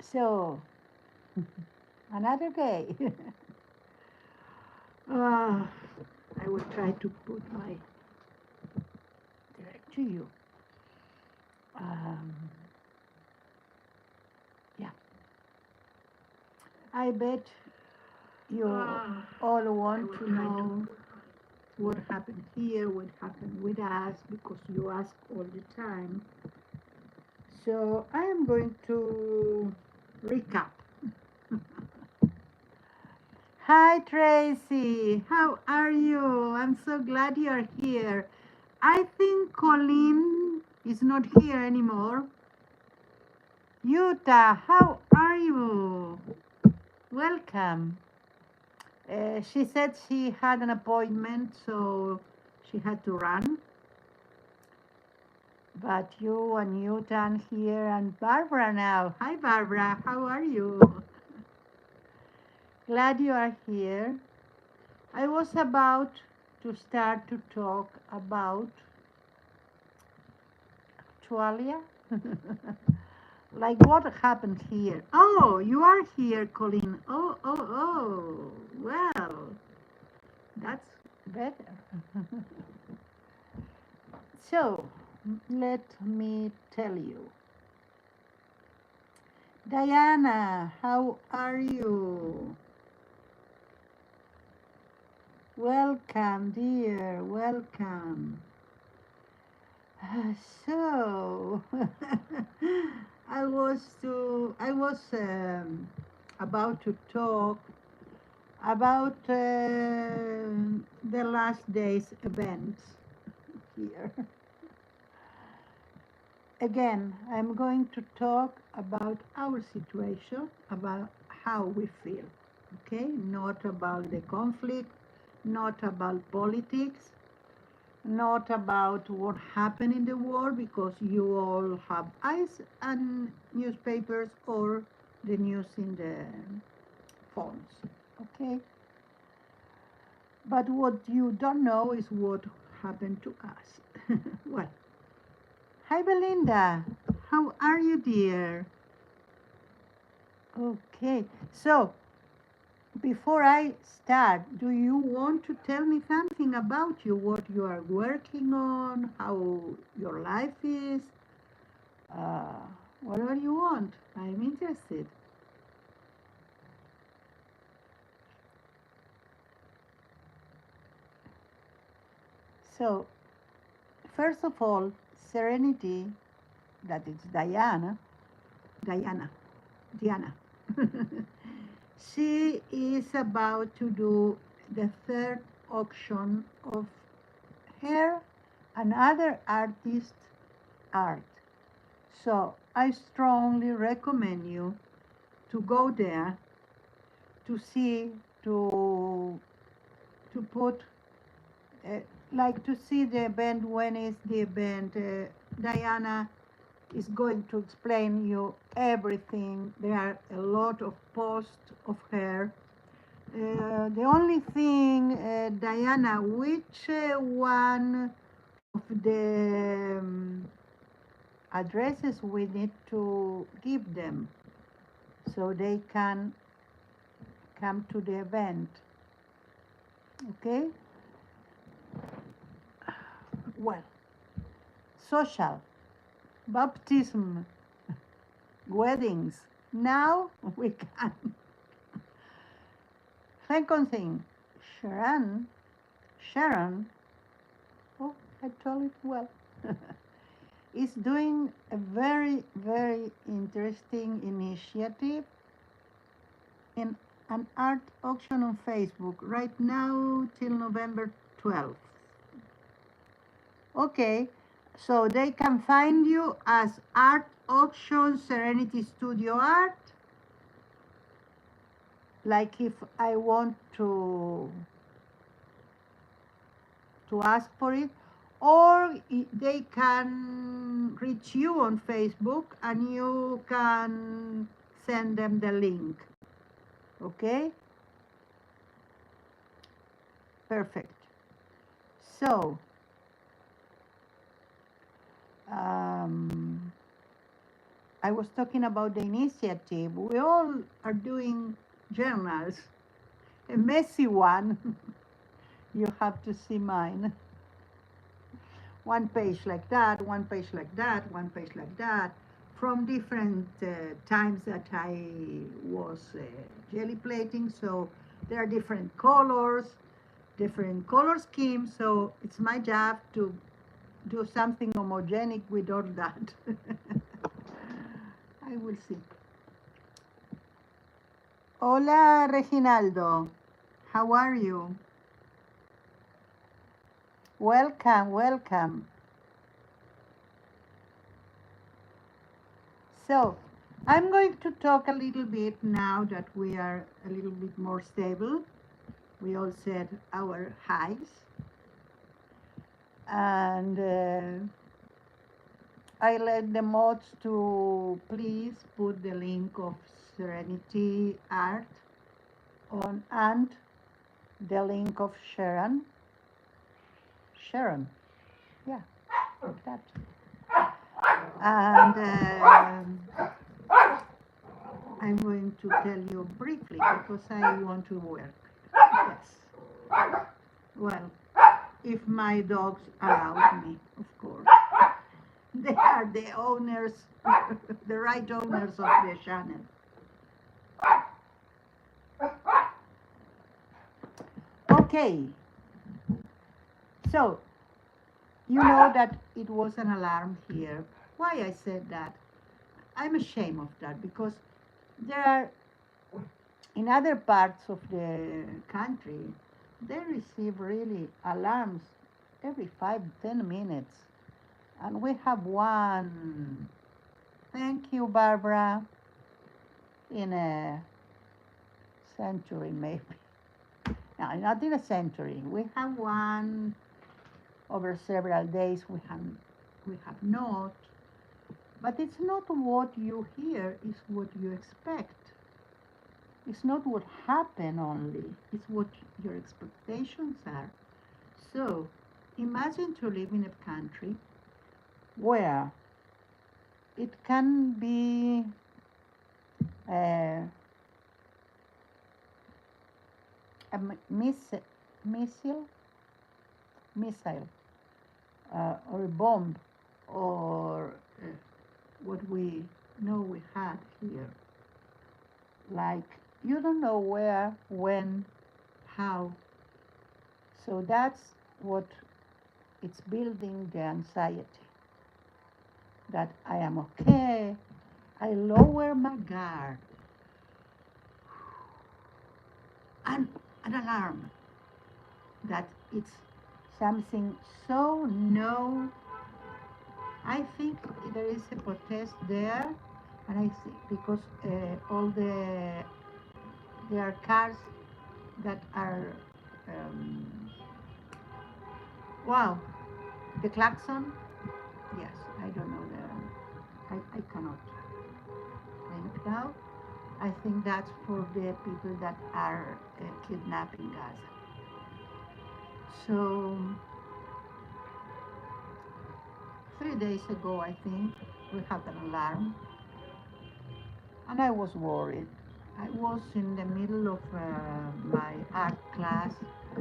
So, another day. uh, I will try to put my direct to you. Um, yeah, I bet you all want to know what happened here, what happened with us, because you ask all the time. So I am going to recap. Hi, Tracy. How are you? I'm so glad you're here. I think Colleen is not here anymore. Yuta, how are you? Welcome. She said she had an appointment, so she had to run. But you and Yuta here and Barbara now. Hi, Barbara. How are you? Glad you are here. I was about to start to talk about Tualia. Like what happened here? Oh, you are here, Colleen. Oh. Well, that's better. So, let me tell you. Diana, how are you? Welcome, dear. Welcome. So, I was about to talk about the last day's events here. Again, I'm going to talk about our situation, about how we feel, okay? Not about the conflict, not about politics, not about what happened in the war, because you all have eyes and newspapers or the news in the phones, okay? But what you don't know is what happened to us. Well, hi Belinda, how are you, dear? Okay, so before I start, do you want to tell me something about you, what you are working on, how your life is? Uh, Whatever you want, I'm interested. So, first of all, Serenity, that is Diana, Diana. She is about to do the third auction of her and other artists' art. So I strongly recommend you to go there to see, to to put uh, like to see the event. When is the event? Diana is going to explain you everything. There are a lot of posts of her. The only thing, Diana, which one of the addresses we need to give them so they can come to the event? Okay? Well, social, baptism, weddings. Now we can. Second thing, Sharon, oh, I told it well, is doing a very, very interesting initiative in an art auction on Facebook right now till November 12th. Okay, so they can find you as Art Auction Serenity Studio Art. Like if I want to ask for it, or they can reach you on Facebook and you can send them the link. Okay? Perfect. So, um, I was talking about the initiative. We all are doing journals. A messy one. You have to see mine. One page like that, one page like that, one page like that, from different times that I was jelly plating. So there are different color schemes. So it's my job to do something homogenic with all that. I will see. Hola, Reginaldo. How are you? Welcome, welcome. So, I'm going to talk a little bit now that we are a little bit more stable. We all said our highs. And I let the mods to please put the link of Serenity Art on and the link of Sharon. Sharon, yeah, like that. And I'm going to tell you briefly because I want to work. Yes. Well, if my dogs allow me, of course. They are the owners, the right owners of the channel. Okay. So, you know that it was an alarm here. Why I said that? I'm ashamed of that because there are, in other parts of the country, they receive really alarms every 5-10 minutes. And we have one, thank you, Barbara, in a century maybe. No, not in a century. We have one over several days. We have not. But it's not what you hear, it's what you expect. It's not what happened only, it's what your expectations are. So imagine to live in a country where it can be a missile, or a bomb, or what we know we had here. Like, you don't know where, when, how. So that's what it's building the anxiety. That I am okay. I lower my guard. And an alarm that it's something so no. I think there is a protest there, and I think because there are cars that are wow, the klaxon. Yes, I don't know I cannot think now. I think that's for the people that are kidnapping Gaza. So 3 days ago, I think we had an alarm, and I was worried. I was in the middle of my art class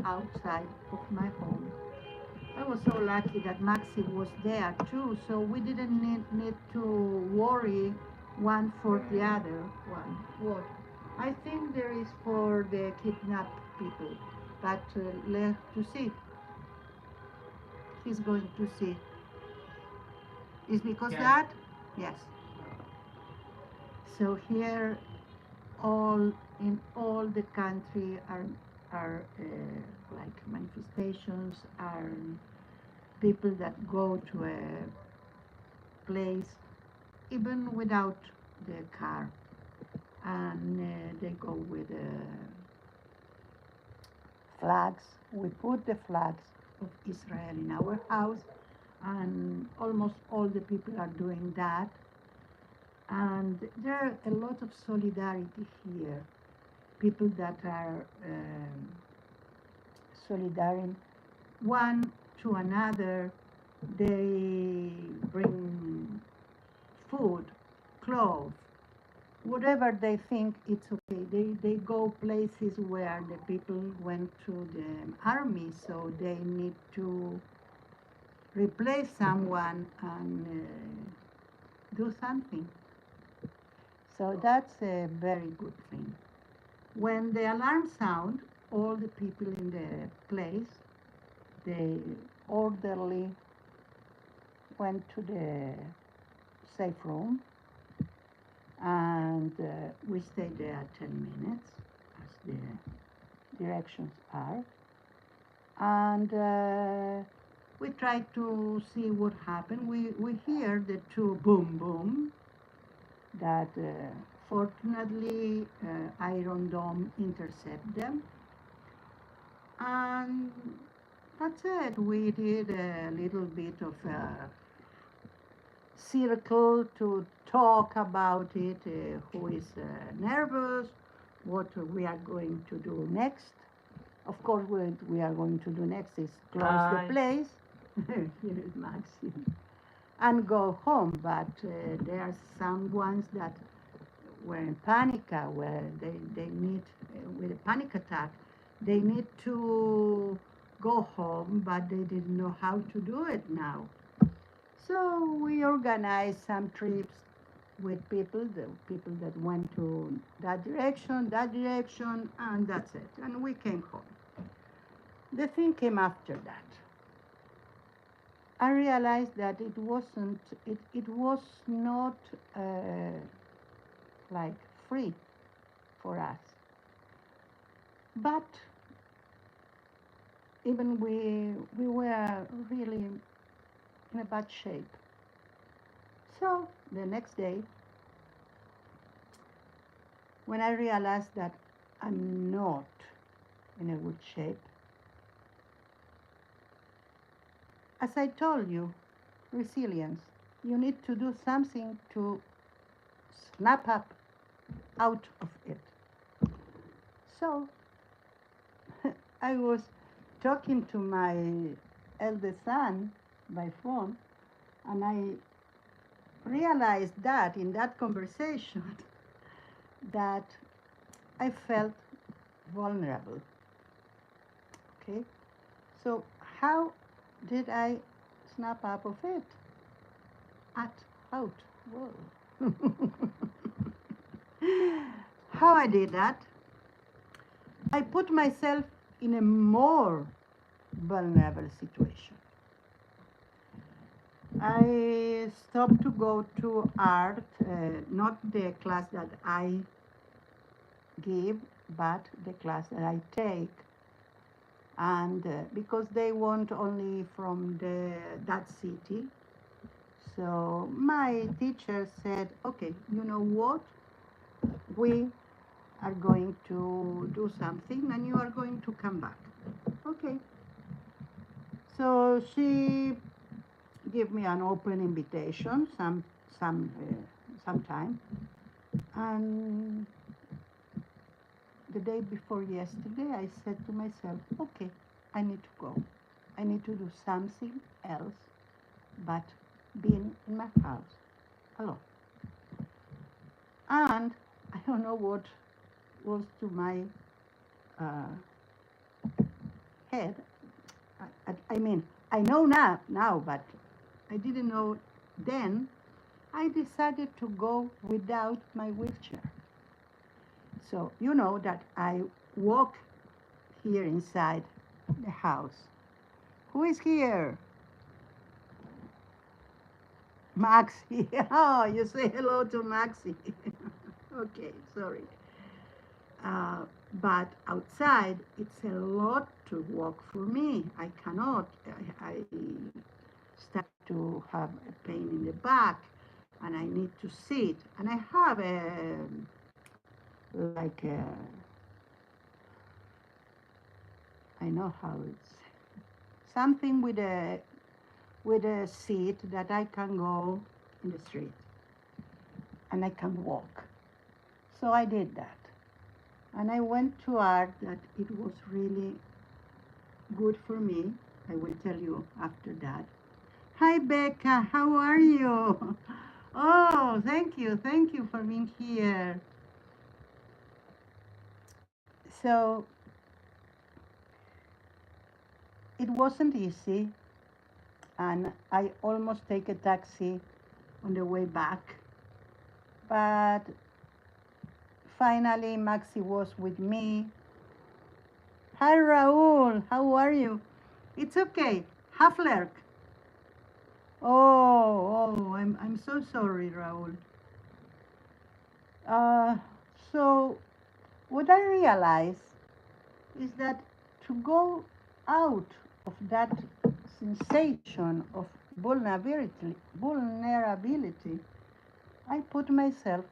outside of my home. I was so lucky that Maxi was there too, so we didn't need to worry one for the other one. What? I think there is for the kidnapped people, but left to see. He's going to see. Is because that? Yes. So here, in all the country are like manifestations, are people that go to a place even without the car, and they go with flags. We put the flags of Israel in our house, and almost all the people are doing that. And there are a lot of solidarity here. People that are solidary one to another. They bring food, clothes, whatever they think it's okay. They go places where the people went to the army, so they need to replace someone and do something. So that's a very good thing. When the alarm sound, all the people in the place, they orderly went to the safe room, and we stayed there 10 minutes as the directions are, and we tried to see what happened. We hear the two boom boom that fortunately Iron Dome intercept them, and that's it. We did a little bit of a circle to talk about it, who is nervous, what we are going to do next. Of course, what we are going to do next is close the place. Here is Maxim. And go home, but there are some ones that were in panic, where they need, with a panic attack, they need to go home, but they didn't know how to do it now. So we organized some trips with people, the people that went to that direction, and that's it. And we came home. The thing came after that. I realized that it wasn't, it was not like free for us. But even we were really in a bad shape. So the next day, when I realized that I'm not in a good shape, as I told you, resilience, you need to do something to snap up out of it. So I was talking to my eldest son by phone, and I realized that in that conversation that I felt vulnerable. Okay, so how did I snap up of it? Out. Whoa. How I did that? I put myself in a more vulnerable situation. I stopped to go to art, not the class that I give, but the class that I take. And because they want only from that city, so my teacher said, okay, you know what? We are going to do something and you are going to come back. Okay. So she gave me an open invitation sometime. And the day before yesterday, I said to myself, okay, I need to go. I need to do something else but being in my house alone. And I don't know what was to my head. I mean, I know now, but I didn't know then. I decided to go without my wheelchair. So you know that I walk here inside the house. Who is here? Maxi. Oh, you say hello to Maxi. Okay, sorry. But outside, it's a lot to walk for me. I cannot. I start to have a pain in the back, and I need to sit. And I have I know how it's something with a seat that I can go in the street, and I can walk. So I did that. And I went to art that it was really good for me. I will tell you after that. Hi, Becca. How are you? Oh, thank you for being here. So it wasn't easy, and I almost take a taxi on the way back. But finally, Maxi was with me. Hi, Raul. How are you? It's okay. Half lurk. I'm so sorry, Raul. Uh, so what I realized is that to go out of that sensation of vulnerability, I put myself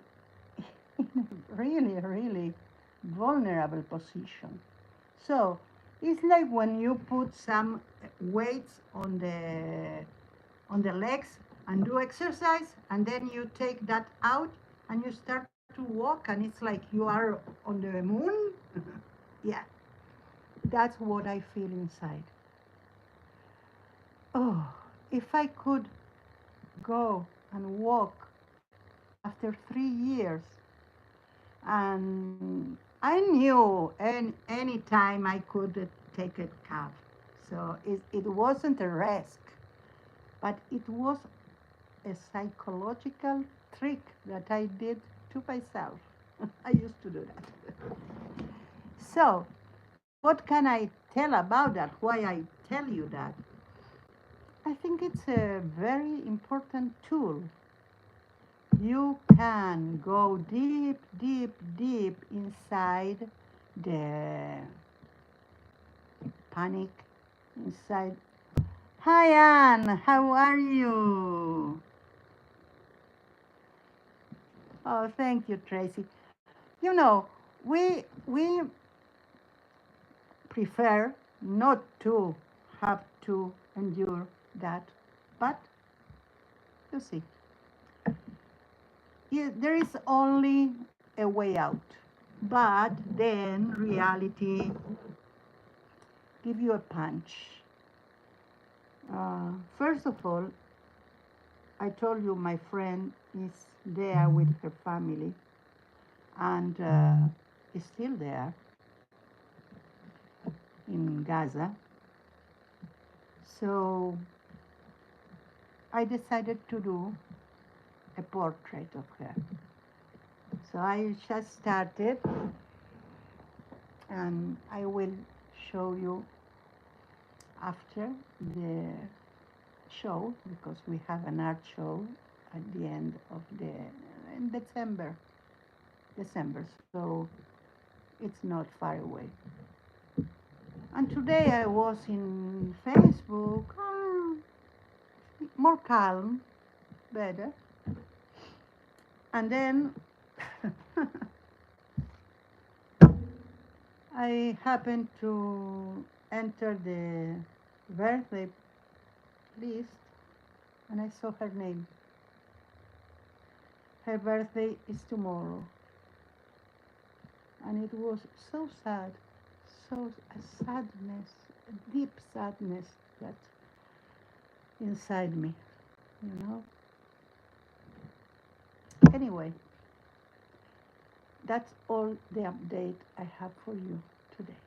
in a really, really vulnerable position. So it's like when you put some weights on the legs and do exercise, and then you take that out and you start to walk, and it's like you are on the moon. Yeah, that's what I feel inside. Oh, if I could go and walk after 3 years, and I knew any time I could take a cab. So it wasn't a risk, but it was a psychological trick that I did to myself. I used to do that. So, what can I tell about that? Why I tell you that? I think it's a very important tool. You can go deep, deep, deep inside the panic, inside. Hi, Anne. How are you? Oh, thank you, Tracy. You know, we prefer not to have to endure that, but you see, there is only a way out. But then reality give you a punch. First of all, I told you my friend is there with her family and is still there in Gaza. So I decided to do a portrait of her. So I just started, and I will show you after the show, because we have an art show at the end of the in December. So it's not far away. And today I was in Facebook, more calm, better. And then I happened to enter the birthday list, and I saw her name. Her birthday is tomorrow. And it was so sad, so a sadness, a deep sadness that inside me, you know. Anyway, that's all the update I have for you today.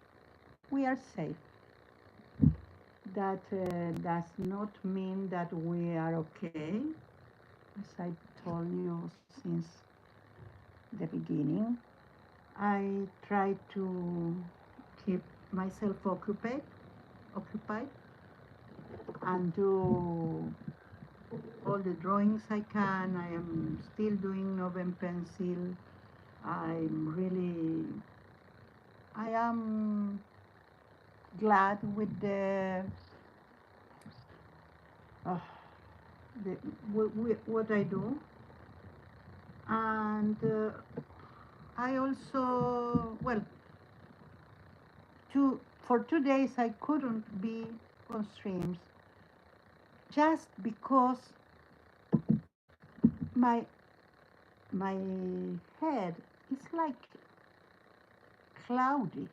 We are safe. That does not mean that we are okay, as I told you since the beginning. I try to keep myself occupied, and do all the drawings I can. I am still doing Novem pencil. I'm really, I am glad with uh, the what I do, and I also for 2 days I couldn't be on streams just because my my head is like cloudy.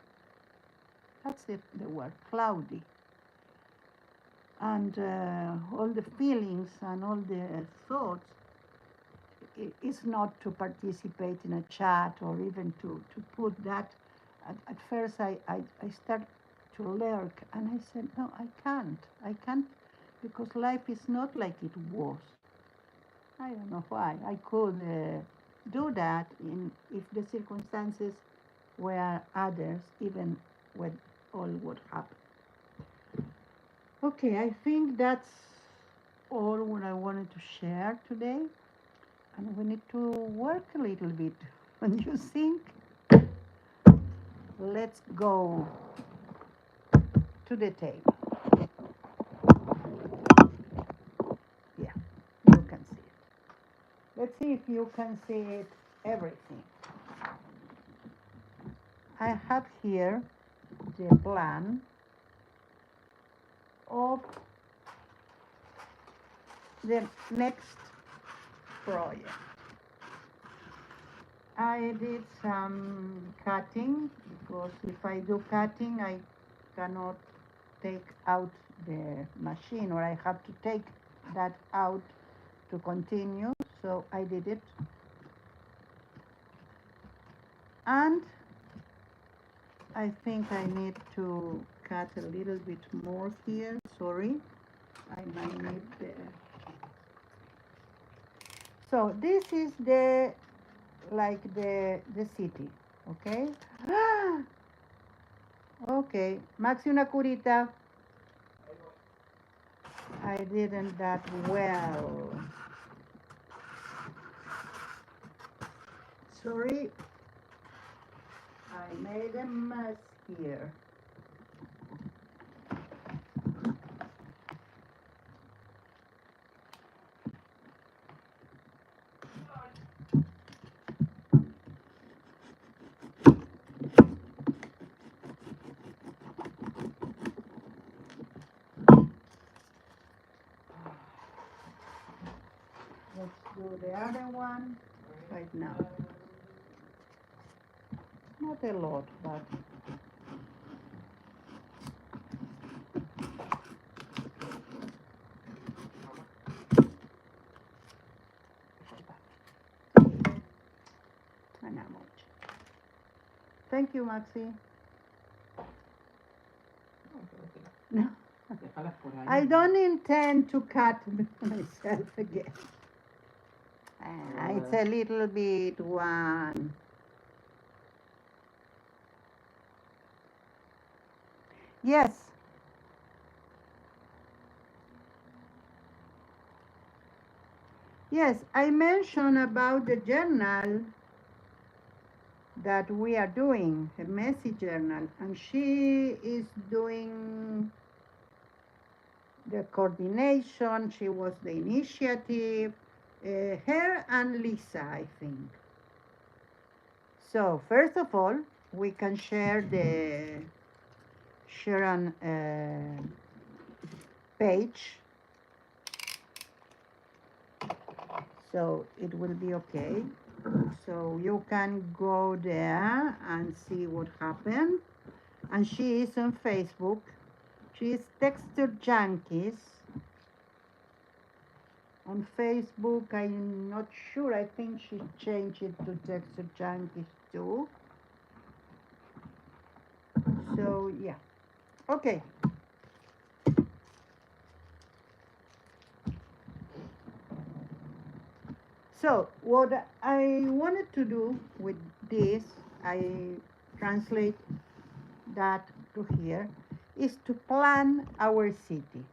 That's the word, cloudy. And all the feelings and all the thoughts it's not to participate in a chat or even to put that. At first, I start to lurk, and I said, no, I can't, because life is not like it was. I don't know why. I could do that if the circumstances were others, even with all what happened. Okay, I think that's all what I wanted to share today. And we need to work a little bit. When you think, let's go to the table. Yeah, you can see it. Let's see if you can see it, everything. I have here the plan of the next project. I did some cutting, because if I do cutting, I cannot take out the machine, or I have to take that out to continue. So I did it. And I think I need to cut a little bit more here. Sorry, I might need the... So this is the city, okay? Okay, Maxi, una curita. I didn't that well. Sorry, I made a mess here. Let's do the other one right now. Not a lot, but not much. Thank you, Maxi. No, I don't intend to cut myself again. It's a little bit one. Yes. Yes, I mentioned about the journal that we are doing, a messy journal, and she is doing the coordination. She was the initiative, her and Lisa, I think. So first of all, we can share the Sharon page, so it will be okay. So you can go there and see what happened. And she is on Facebook. She is Texture Junkies. On Facebook, I'm not sure. I think she changed it to Texture Junkies too. So yeah, okay. So what I wanted to do with this, I translate that to here, is to plan our city.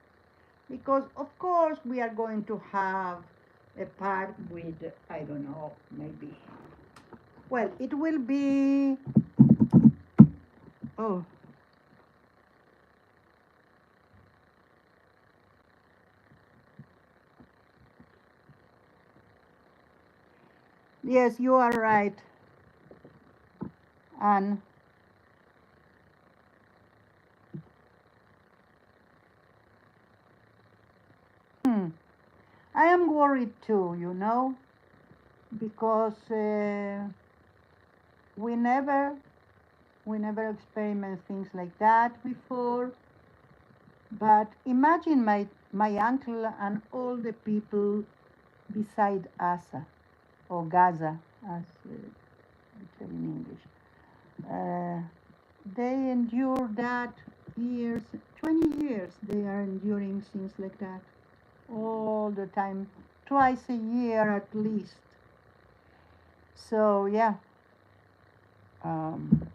Because of course we are going to have a part with, I don't know, maybe, well, it will be, oh, yes, you are right, Anne. I am worried too, you know, because we never experienced things like that before. But imagine my uncle and all the people beside us. or Gaza, as we tell in English. They endure that years, 20 years, they are enduring things like that all the time, twice a year at least. So, yeah. Um,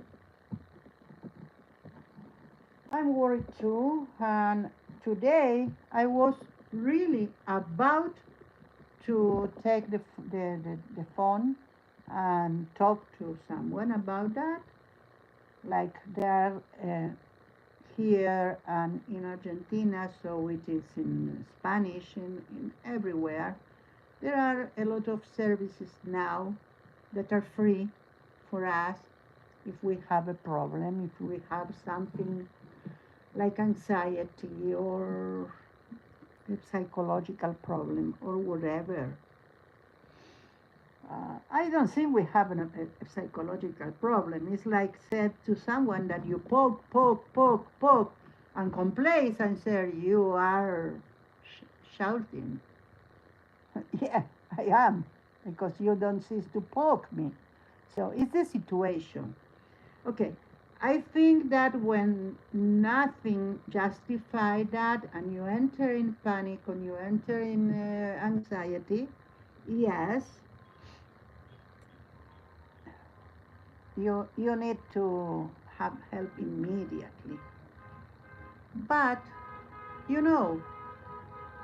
I'm worried too, and today I was really about to take the phone and talk to someone about that. Like they're here and in Argentina, so it is in Spanish in everywhere. There are a lot of services now that are free for us if we have a problem, if we have something like anxiety or a psychological problem or whatever. I don't think we have a psychological problem. It's like said to someone that you poke, poke, poke, poke, and complains and say you are shouting. Yeah, I am, because you don't cease to poke me. So it's the situation. Okay, I think that when nothing justifies that and you enter in panic and you enter in anxiety, yes, you need to have help immediately. But, you know,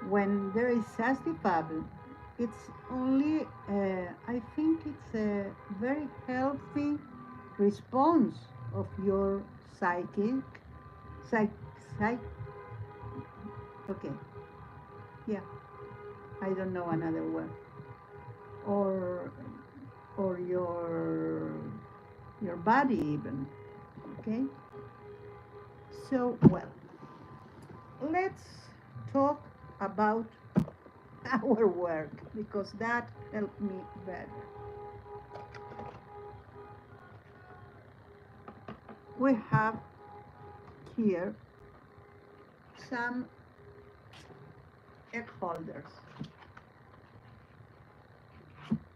when there is justifiable, it's only, I think it's a very healthy response of your psychic, psych, psych, okay, yeah, I don't know another word, or or your body even, okay. So, well, let's talk about our work because that helped me better. We have here some egg holders,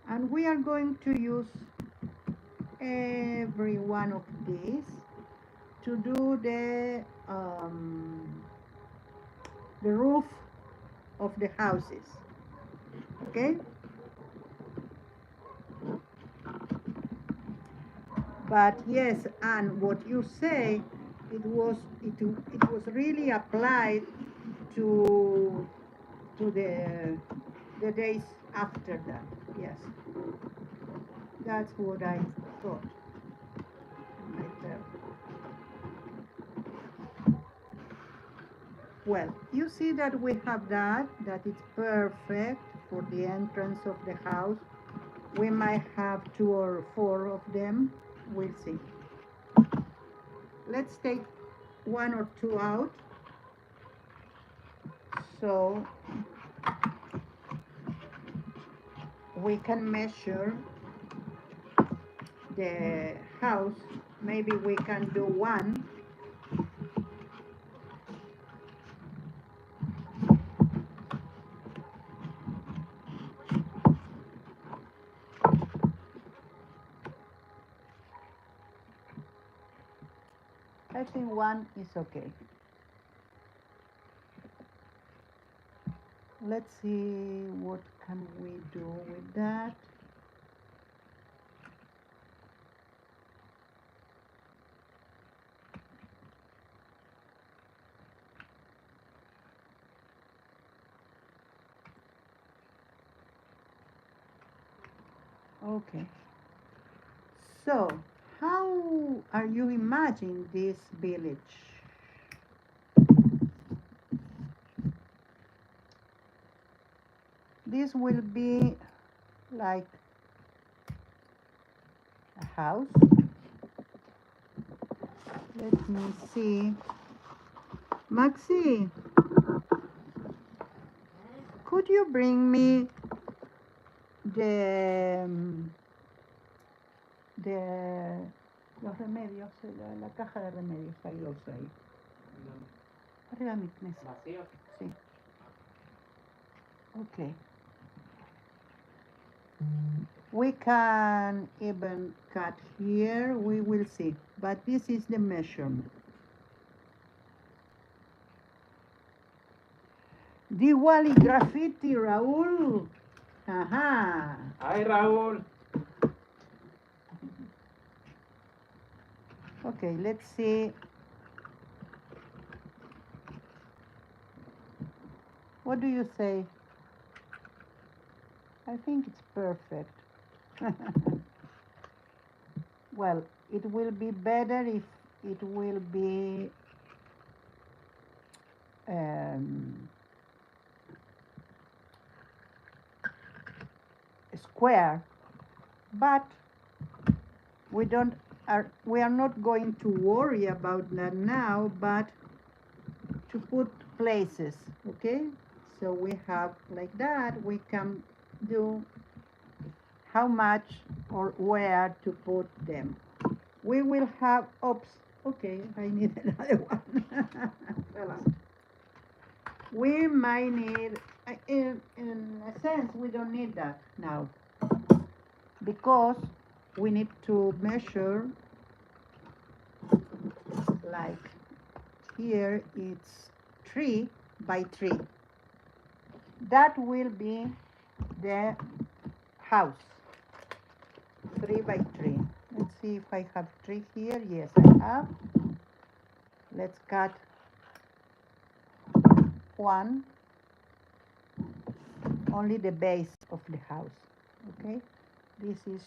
and we are going to use every one of these to do the roof of the houses, okay. But yes, and what you say, it was really applied to the days after that. Yes, that's what I thought myself. Well, you see that we have that it's perfect for the entrance of the house. We might have 2 or 4 of them. We'll see. Let's take 1 or 2 out. So we can measure the house. Maybe we can do one. I think one is okay. Let's see what can we do with that. Okay. So, how are you imagining this village? This will be like a house. Let me see. Maxi, could you bring me the de los remedios, la caja de remedios, hay dos ahí. Arriba de mi mesa. ¿Vacíos? Sí. Ok. We can even cut here, we will see, but this is the measurement. Diwali graffiti, Raul. Aha. Hi, Raúl. Okay, let's see. What do you say? I think it's perfect. Well, it will be better if it will be square, but we are not going to worry about that now, but to put places, okay? So we have like that, we can do how much or where to put them. We will have, oops, okay, I need another one. We might need, in a sense, we don't need that now, because we need to measure, like here it's 3 by 3. That will be the house, 3 by 3. Let's see if I have 3 here. Yes, I have. Let's cut 1, only the base of the house, okay? This is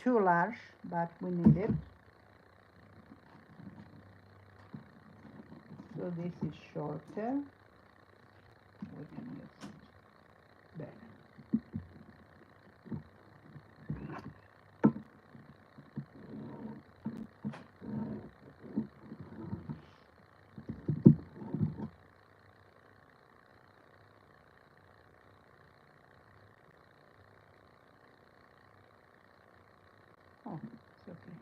too large, but we need it. So this is shorter. We can use it better. Oh, it's okay.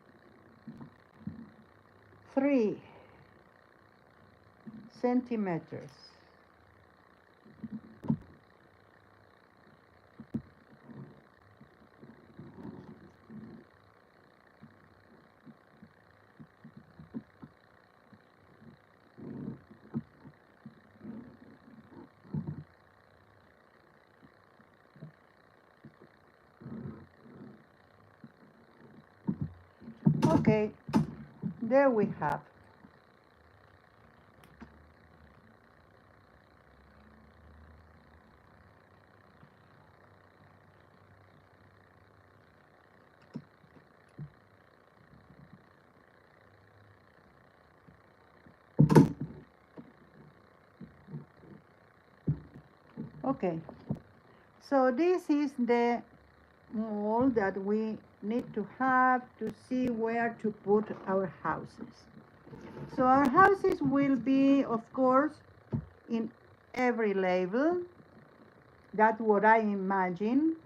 3 centimeters. Okay, there we have. Okay, so this is the mold that we need to have to see where to put our houses. So our houses will be, of course, in every level. That's what I imagine.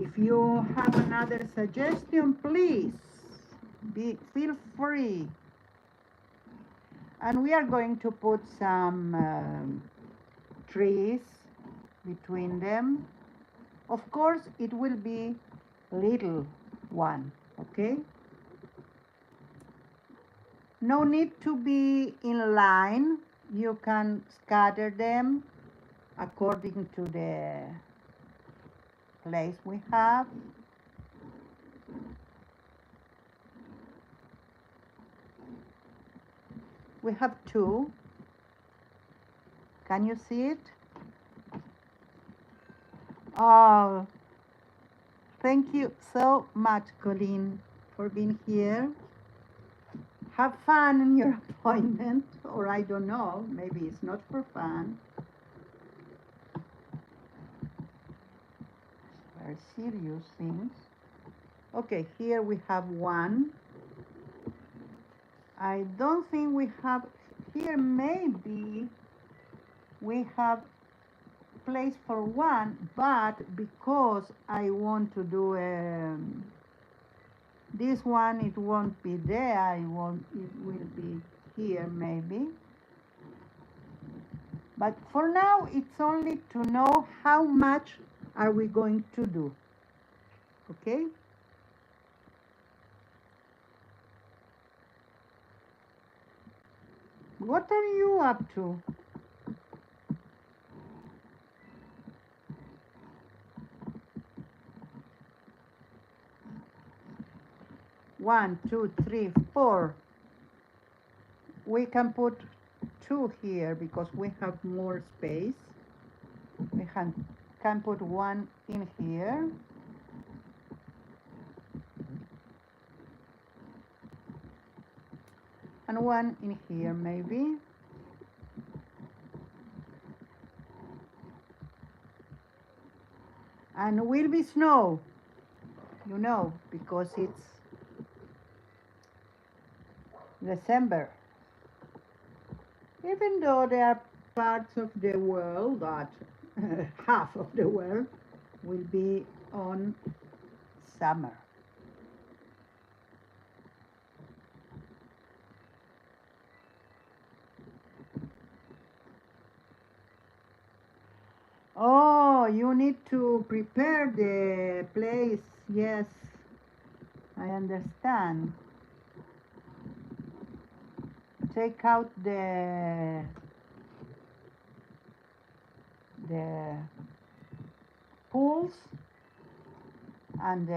If you have another suggestion, please feel free. And we are going to put some trees between them. Of course, it will be little one, okay? No need to be in line. You can scatter them according to the place we have. We have 2. Can you see it? Oh, thank you so much, Colleen, for being here. Have fun in your appointment, or I don't know, maybe it's not for fun. Very serious things. Okay, here we have 1. I don't think we have, here maybe we have place for 1, but because I want to do this one, it won't be there, it will be here maybe. But for now, it's only to know how much are we going to do, okay? What are you up to? One, two, three, four. We can put two here because we have more space. We can put one in here. And one in here maybe. And will be snow, you know, because it's December. Even though there are parts of the world that half of the world will be on summer. Oh, you need to prepare the place. Yes, I understand. Take out the pools and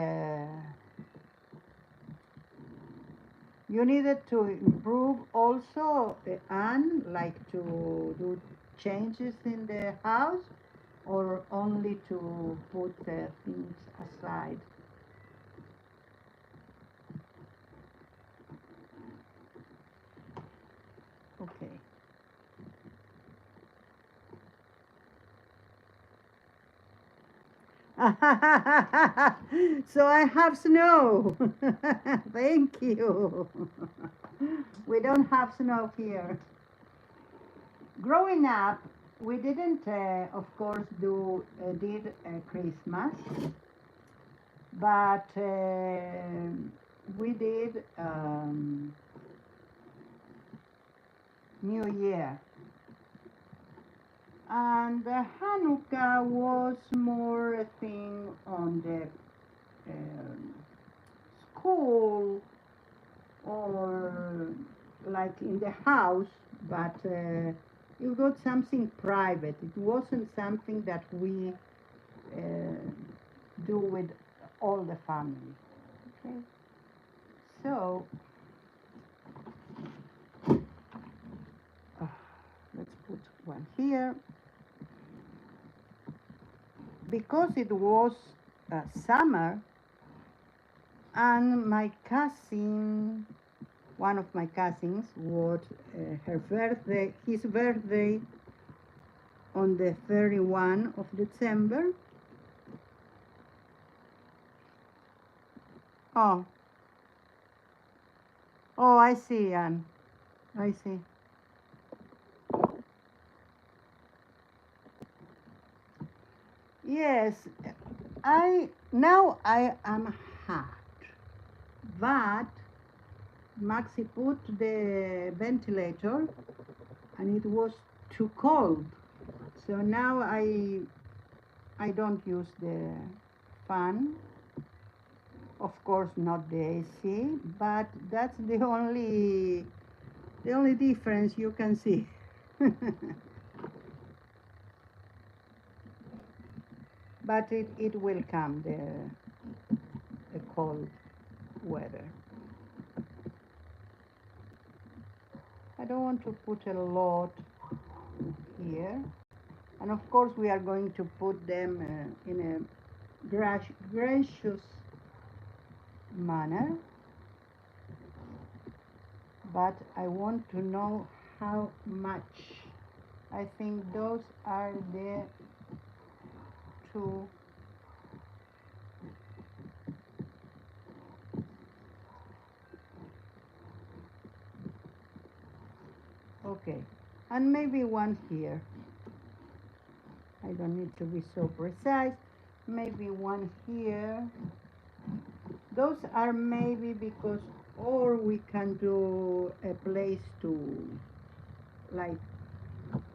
you needed to improve also, Anne, like to do changes in the house, or only to put things aside? Okay. So I have snow. Thank you. We don't have snow here. Growing up, we didn't, of course, did Christmas, but we did New Year. And Hanukkah was more a thing on the school or like in the house, but it was something private. It wasn't something that we do with all the family. Okay, so let's put one here. Because it was summer, and my cousin, one of my cousins, was his birthday on the 31 of December. Oh, I see, Anne. I see. Yes, now I am hot, but Maxi put the ventilator and it was too cold. So now I don't use the fan. Of course not the AC, but that's the only difference you can see. But it will come, the cold weather. I don't want to put a lot here. And of course we are going to put them in a gracious manner. But I want to know how much. I think those are the two. Okay, and maybe one here. I don't need to be so precise. Maybe one here. Those are maybe because, or we can do a place to, like,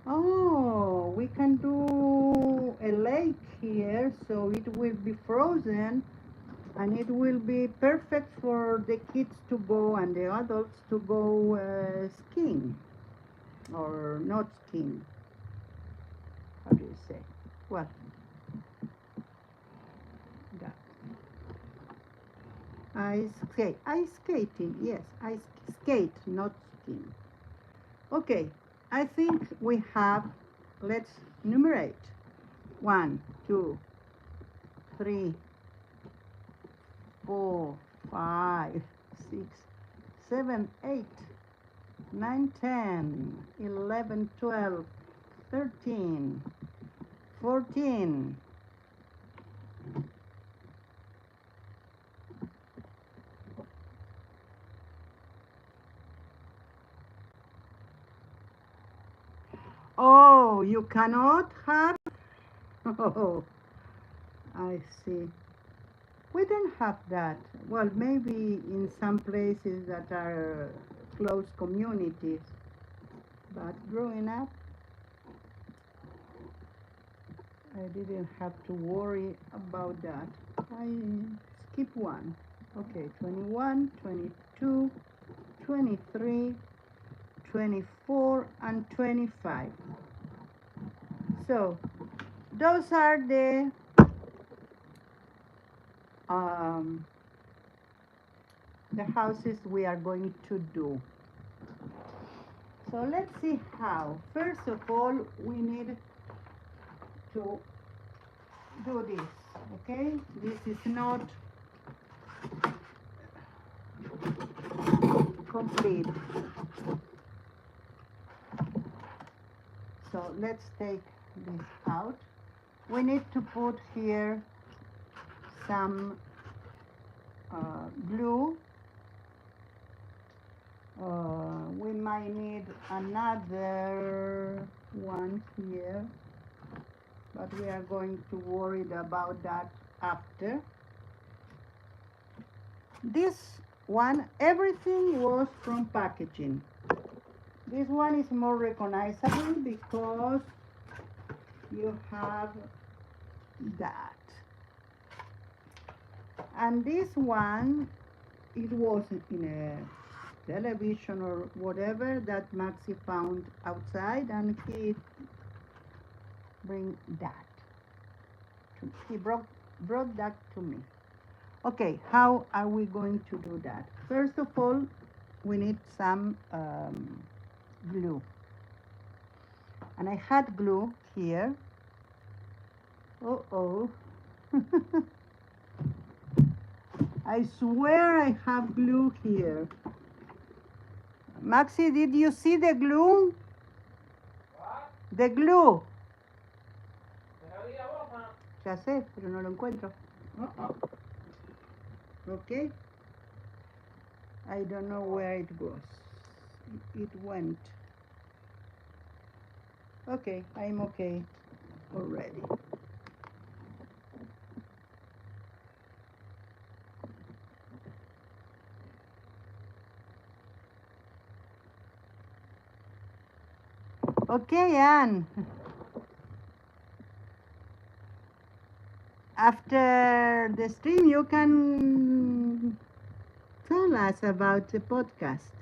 oh, we can do a lake here, so it will be frozen and it will be perfect for the kids to go and the adults to go skiing. or not skin. How do you say? Well, that. Ice skating, yes, ice skate, not skin. Okay, I think we have, let's numerate. 1, 2, 3, 4, 5, 6, 7, 8, 9, 10, 11, 12, 13, 14. Oh, you cannot have? Oh, I see. We don't have that. Well, maybe in some places that are close communities, but growing up, I didn't have to worry about that. I skip one. Okay, 21, 22, 23, 24, and 25. So those are um, the houses we are going to do. So let's see how. First of all, we need to do this, okay? This is not complete. So let's take this out. We need to put here some glue. We might need another one here, but we are going to worry about that after. This one, everything was from packaging. This one is more recognizable because you have that. And this one, it was in a television or whatever that Maxi found outside, and he bring that. He brought that to me. Okay, how are we going to do that? First of all, we need some glue. And I had glue here. Uh-oh. I swear I have glue here. Maxi, did you see the glue? What? The glue. Ya sé, pero no lo encuentro. Okay. I don't know where it goes. It went. Okay, I'm okay already. Okay, Anne. After the stream, you can tell us about the podcast.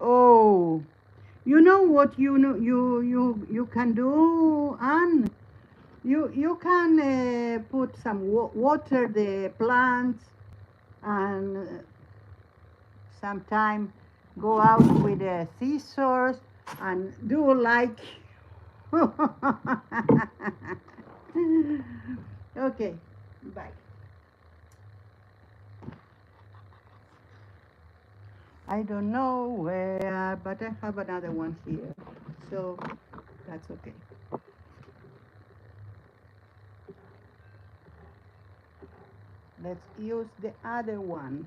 Oh, you know what you can do, Anne? You can put some water the plants and sometime go out with the scissors and do like okay, bye. I don't know where, but I have another one here, so that's okay. Let's use the other one.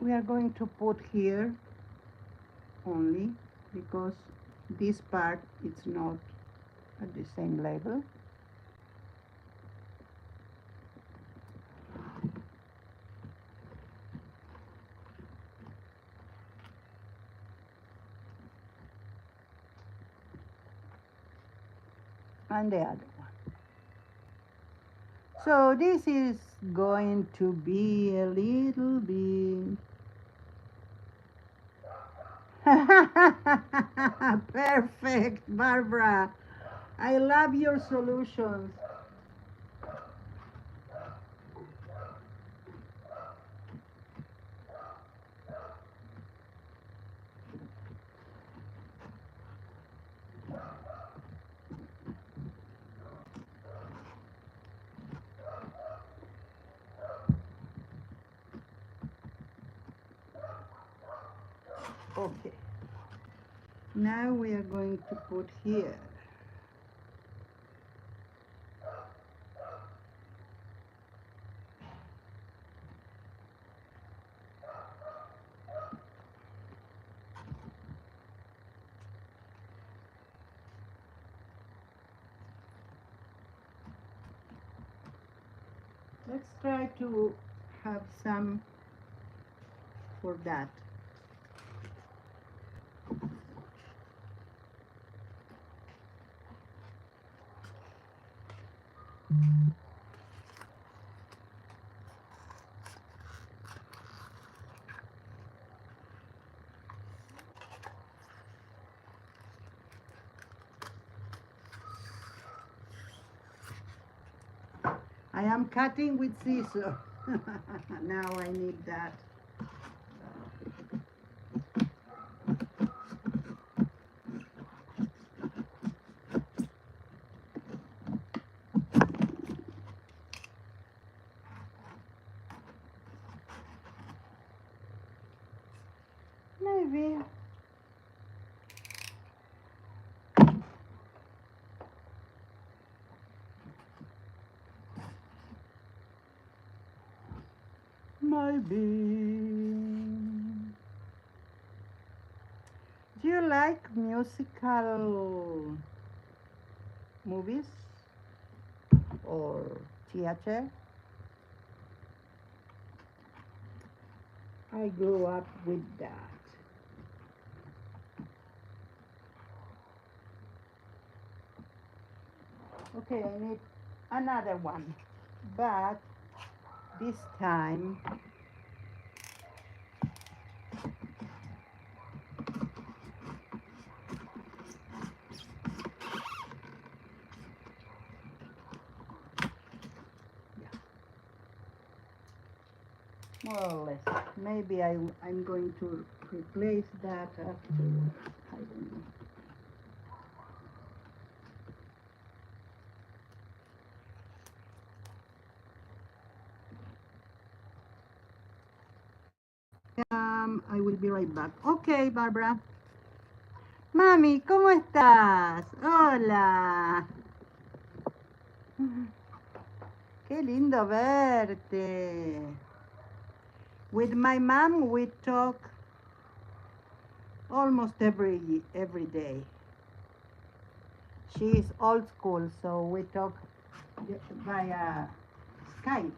We are going to put here only because this part is not at the same level. and the other one. So this is going to be a little bit perfect, Barbara. I love your solutions. Okay. Now we are going to put here. Let's try to have some for that. I am cutting with scissors. Now I need that. Maybe. Maybe. Do you like musical movies or theater? I grew up with that. Okay, I need another one, but this time more or less. Maybe I'm going to replace that after. I don't know. I will be right back. Okay, Barbara. Mami, ¿cómo estás? Hola. Qué lindo verte. With my mom, we talk almost every day. She is old school, so we talk via Skype.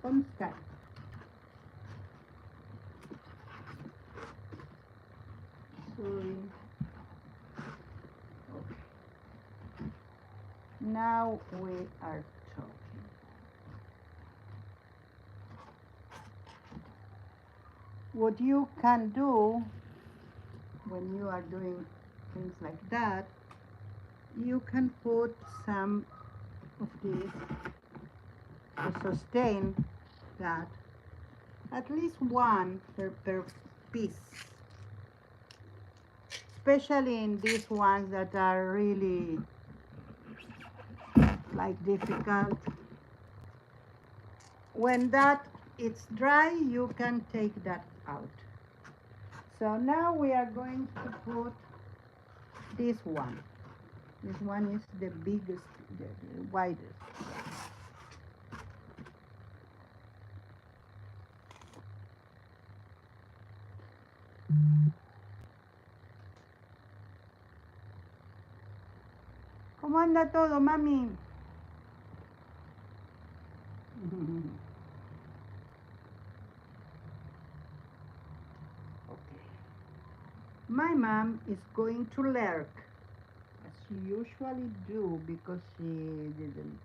On Skype. Sorry. Okay. Now we are talking. What you can do when you are doing things like that, you can put some of this to sustain that, at least one per piece, especially in these ones that are really like difficult. When that it's dry, you can take that out. So now we are going to put this one. This one is the biggest, the widest. ¿Cómo anda todo, mami? Okay. My mom is going to lurk, as usually do because she didn't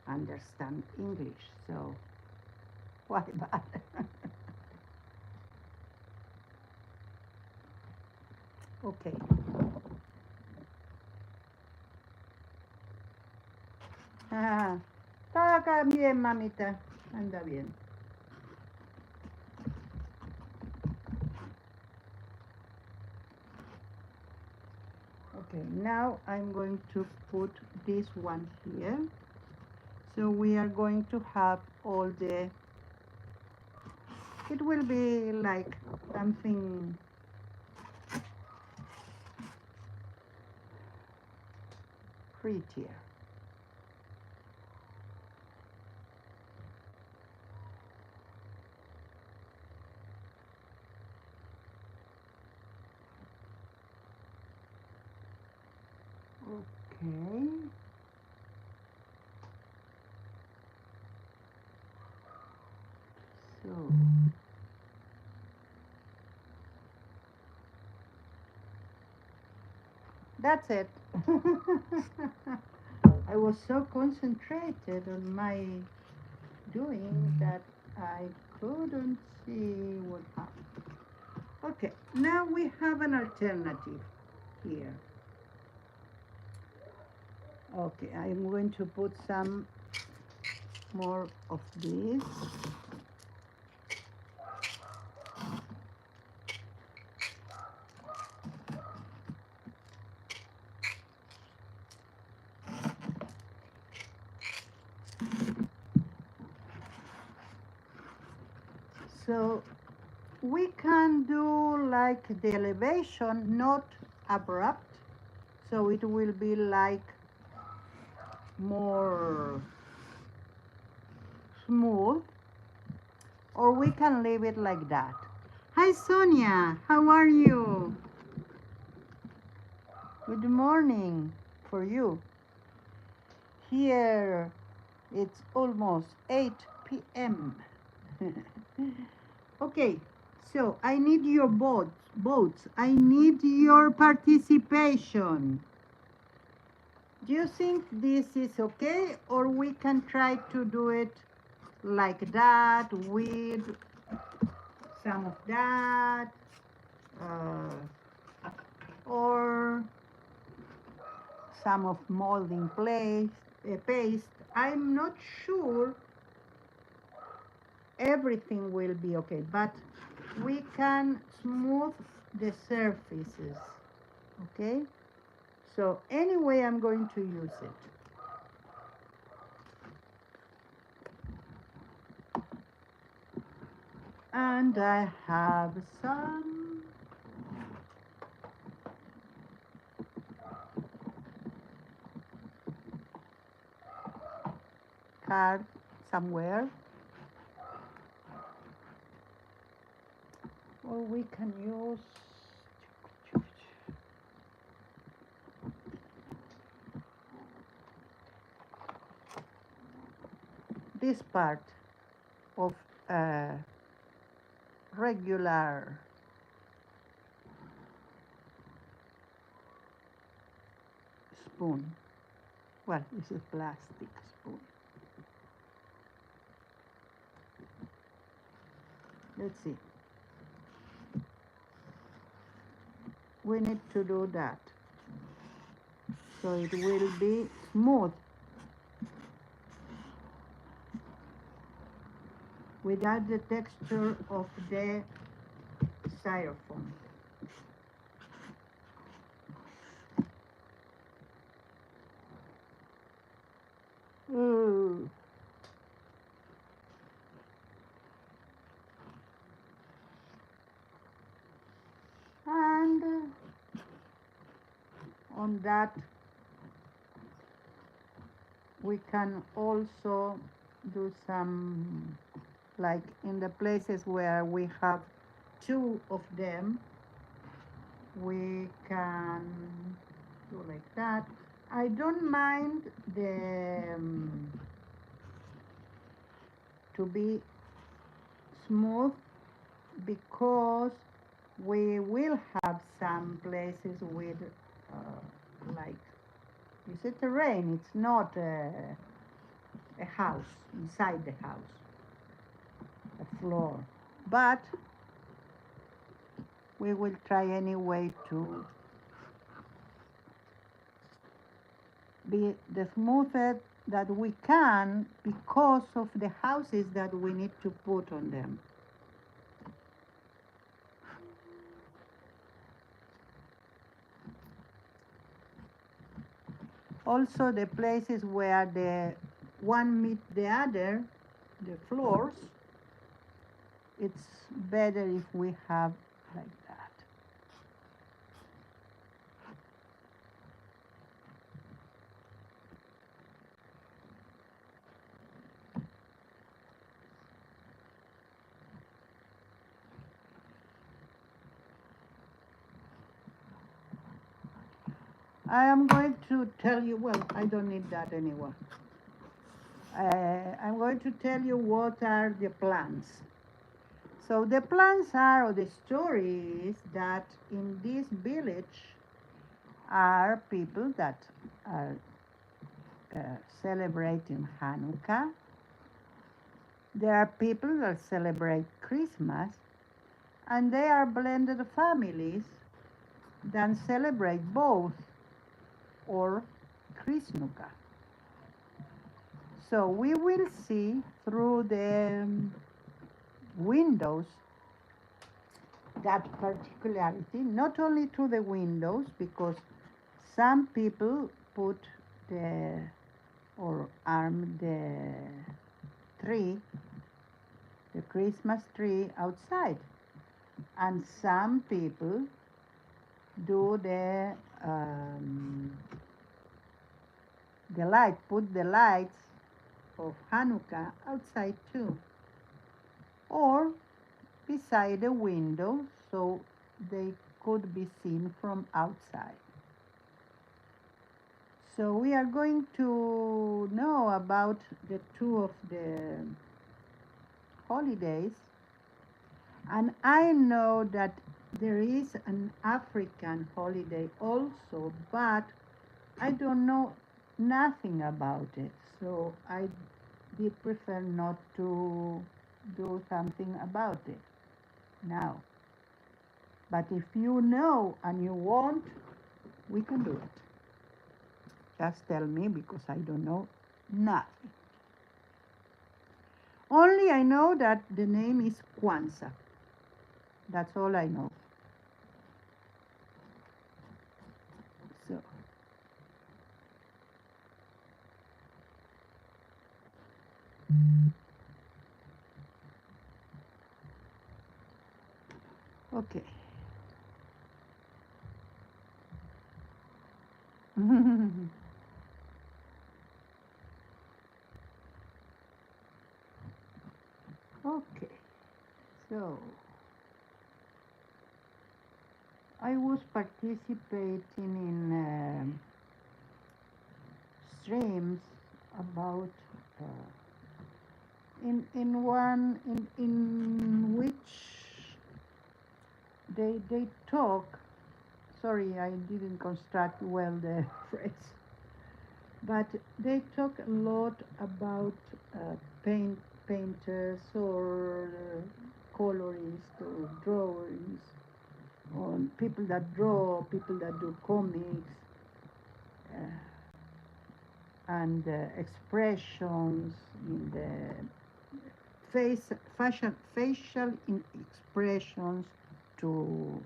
understand English, so why bother? Okay. Ah, está acá bien, mamita. Anda bien. Okay, now I'm going to put this one here. So we are going to have all the, it will be like something prettier. Okay. So that's it. I was so concentrated on my doing that I couldn't see what happened. Okay, now we have an alternative here. Okay, I'm going to put some more of this. So we can do like the elevation, not abrupt. So it will be like more smooth, or we can leave it like that. Hi Sonia, how are you? Good morning for you. Here it's almost 8 p.m. Okay, so I need your votes. I need your participation. Do you think this is okay, or we can try to do it like that with some of that, or some of molding paste? I'm not sure everything will be okay, but we can smooth the surfaces, okay? So anyway, I'm going to use it. And I have some card somewhere, or we can use this part of a regular spoon. Well, this is plastic spoon. Let's see. We need to do that, so it will be smooth without the texture of the styrofoam. Ooh. And on that we can also do some, like in the places where we have two of them, we can do like that. I don't mind the to be smooth, because we will have some places with like, it's a terrain, it's not a house, inside the house, a floor. But we will try anyway to be the smoothest that we can because of the houses that we need to put on them. Also, the places where the one meet the other, the floors, it's better if we have like that. I am going to tell you, well, I don't need that anymore. I'm going to tell you what are the plans. So the plans are, or the story is that in this village are people that are celebrating Hanukkah. There are people that celebrate Christmas, and they are blended families that celebrate both, or Chris-Nukkah. So we will see through the windows that particularity, not only through the windows, because some people put the or arm the tree, the Christmas tree outside, and some people do the light, put the lights of Hanukkah outside too, or beside the window so they could be seen from outside. So we are going to know about the two of the holidays, and I know that there is an African holiday also, but I don't know nothing about it, so I did prefer not to do something about it now. But if you know and you want, we can do it. Just tell me, because I don't know nothing. Only I know that the name is Kwanzaa. That's all I know. So okay. Okay. So I was participating in streams about in one in which they talk. Sorry, I didn't construct well the phrase, but they talk a lot about painters or colorists or drawers, on people that draw, people that do comics, and expressions in the facial expressions to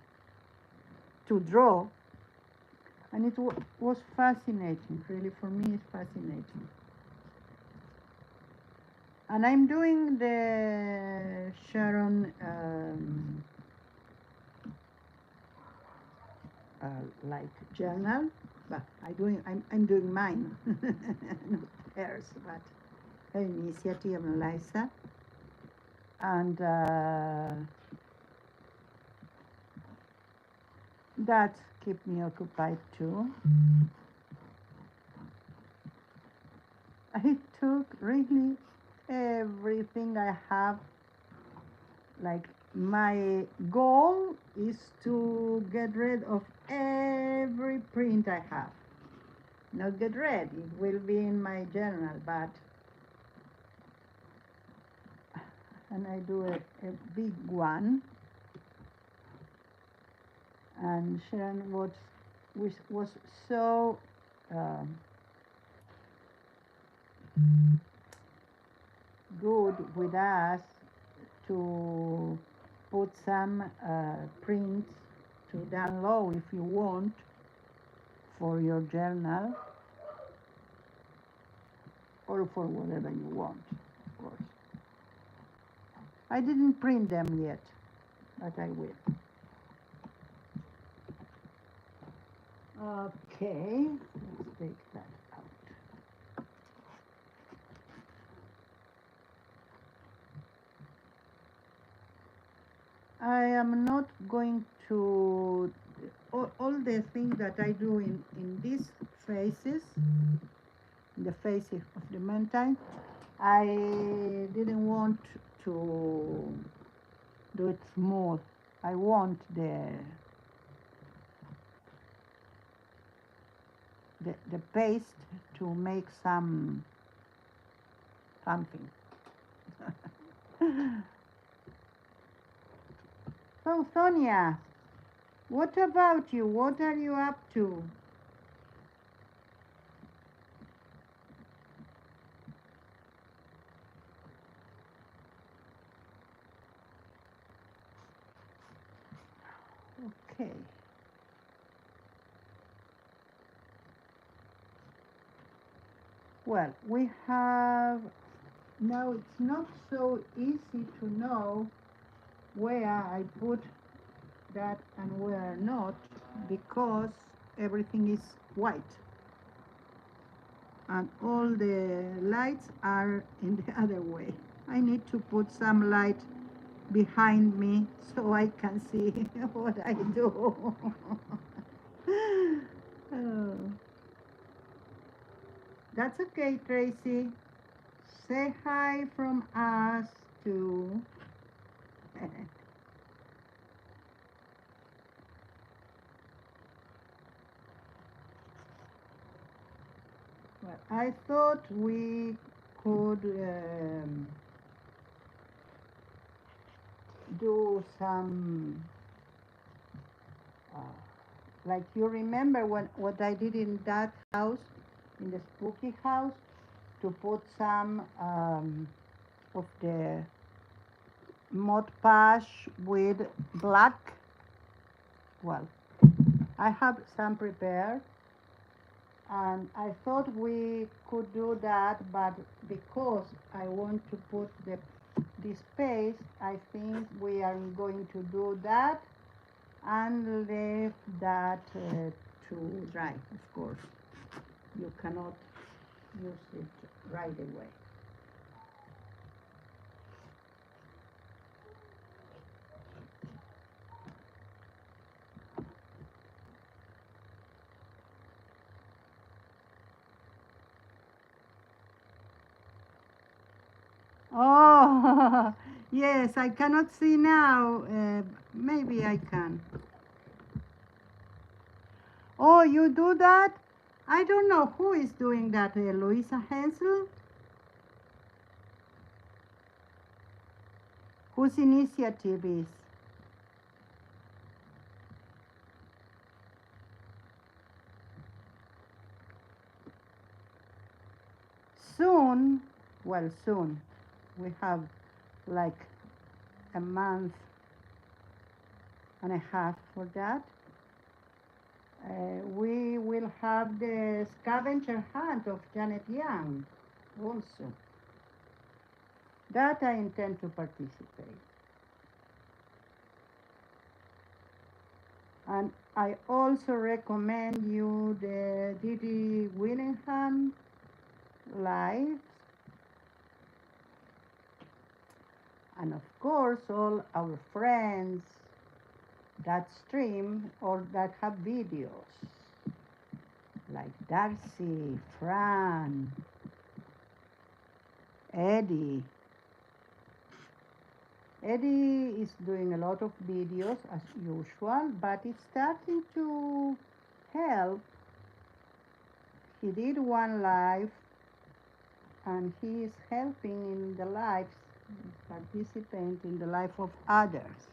draw, and it was fascinating. Really, for me, it's fascinating. And I'm doing the Sharon like journal, but I'm doing mine, not hers, but her initiative, Liza, and that keep me occupied too. I took really everything I have. Like, my goal is to get rid of every print I have. not get read. It will be in my journal, but and I do a big one. And Sharon was so um, good with us to put some prints to download if you want for your journal or for whatever you want, of course. I didn't print them yet, but I will. Okay, let's take that out. I am not going to all the things that I do in these phases, the phases of the mountain. I didn't want to do it smooth. I want the paste to make something. So Sonia, what about you? What are you up to? Okay. Well, we have now. It's not so easy to know where I put that and where not because everything is white and all the lights are in the other way. I need to put some light behind me so I can see what I do. Oh, that's okay, Tracy. Say hi from us too. Well, I thought we could do some, like you remember what I did in that house, in the spooky house, to put some of the Mod Podge with black. Well, I have some prepared, and I thought we could do that, but because I want to put this paste, I think we are going to do that and leave that to dry. Of course, you cannot use it right away. Oh, yes, I cannot see now. Maybe I can. Oh, you do that? I don't know who is doing that, Louisa Hensel? Whose initiative is? Soon, well, soon, we have like a month and a half for that. We will have the scavenger hunt of Janet Young also. That I intend to participate. And I also recommend you the Didi Willingham live. And of course, all our friends that stream or that have videos, like Darcy, Fran, Eddie. Eddie is doing a lot of videos as usual, but it's starting to help He did one life, and he is helping in the lives, participant in the life of others.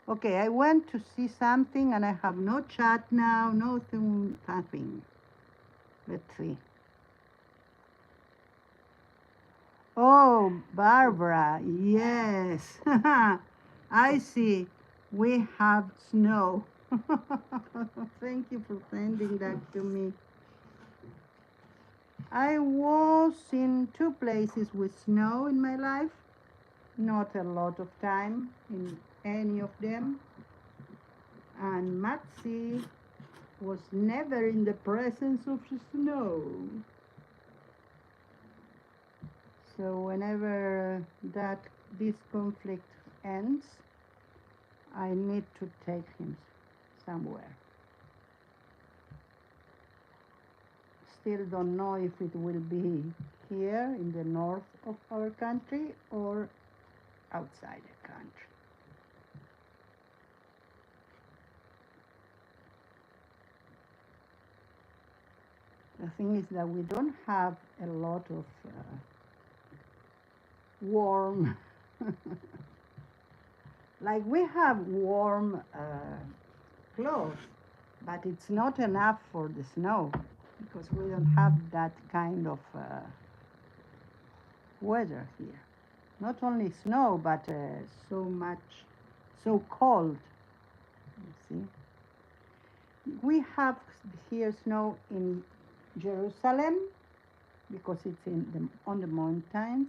Okay, I went to see something, and I have no chat now, nothing. Let's see. Oh, Barbara, yes. I see. We have snow. Thank you for sending that to me. I was in 2 places with snow in my life, not a lot of time in any of them. And Maxie was never in the presence of snow. So whenever this conflict ends, I need to take him somewhere. Still don't know if it will be here in the north of our country or outside the country. The thing is that we don't have a lot of warm, like we have warm clothes, but it's not enough for the snow because we don't have that kind of weather here. Not only snow, but so cold. You see, we have here snow in Jerusalem because it's on the mountains,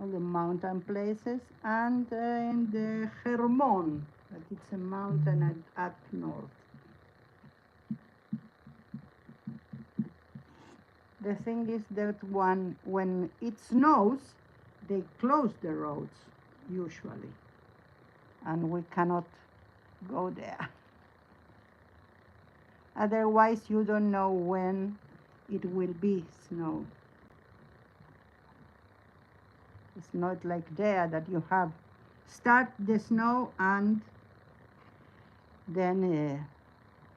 on the mountain places, and in the Hermon, that it's a mountain up north. The thing is that when it snows, they close the roads usually, and we cannot go there. Otherwise, you don't know when it will be snow. It's not like there that you have start the snow and then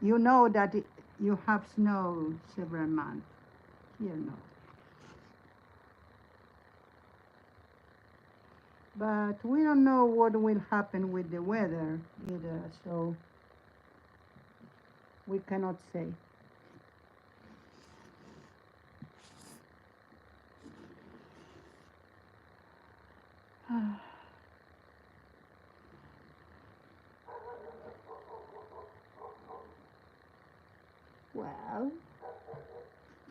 you know that you have snow several months. Here, no. But we don't know what will happen with the weather either, so we cannot say. Well,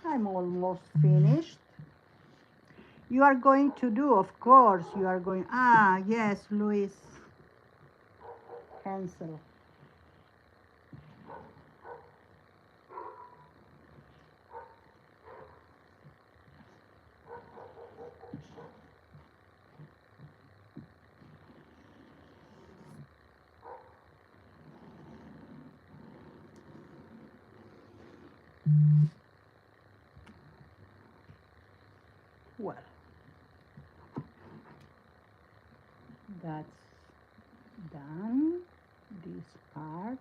I'm almost finished. You are going to do, of course, you are going, yes, Luis Hansel. Well, that's done, this part.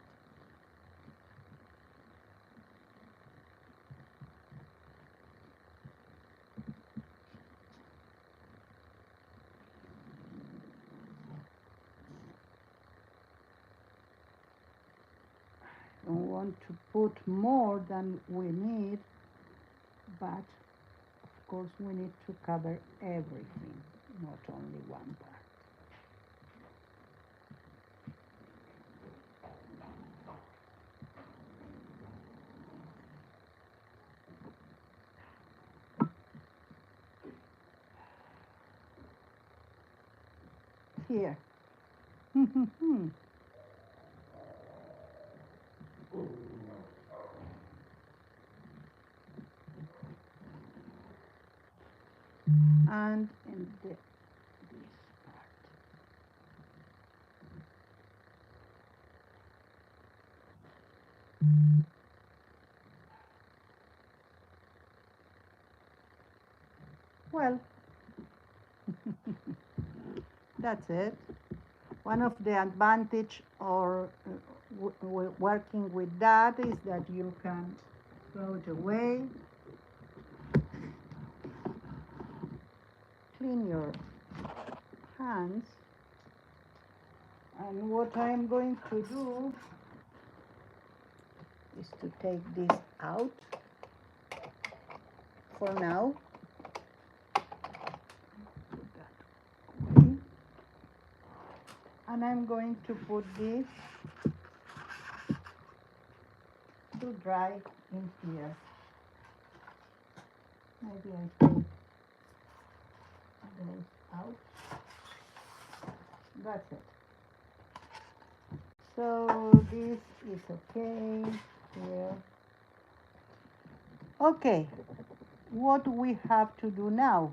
I don't want to put more than we need, but of course we need to cover everything, not only one part. Here. And in this part. Well, that's it. One of the advantage or working with that is that you can throw it away. Clean your hands. And what I'm going to do is to take this out for now. Put that away. And I'm going to put this to dry in here. Maybe I take this out. That's it. So this is okay here. Okay, what we have to do now?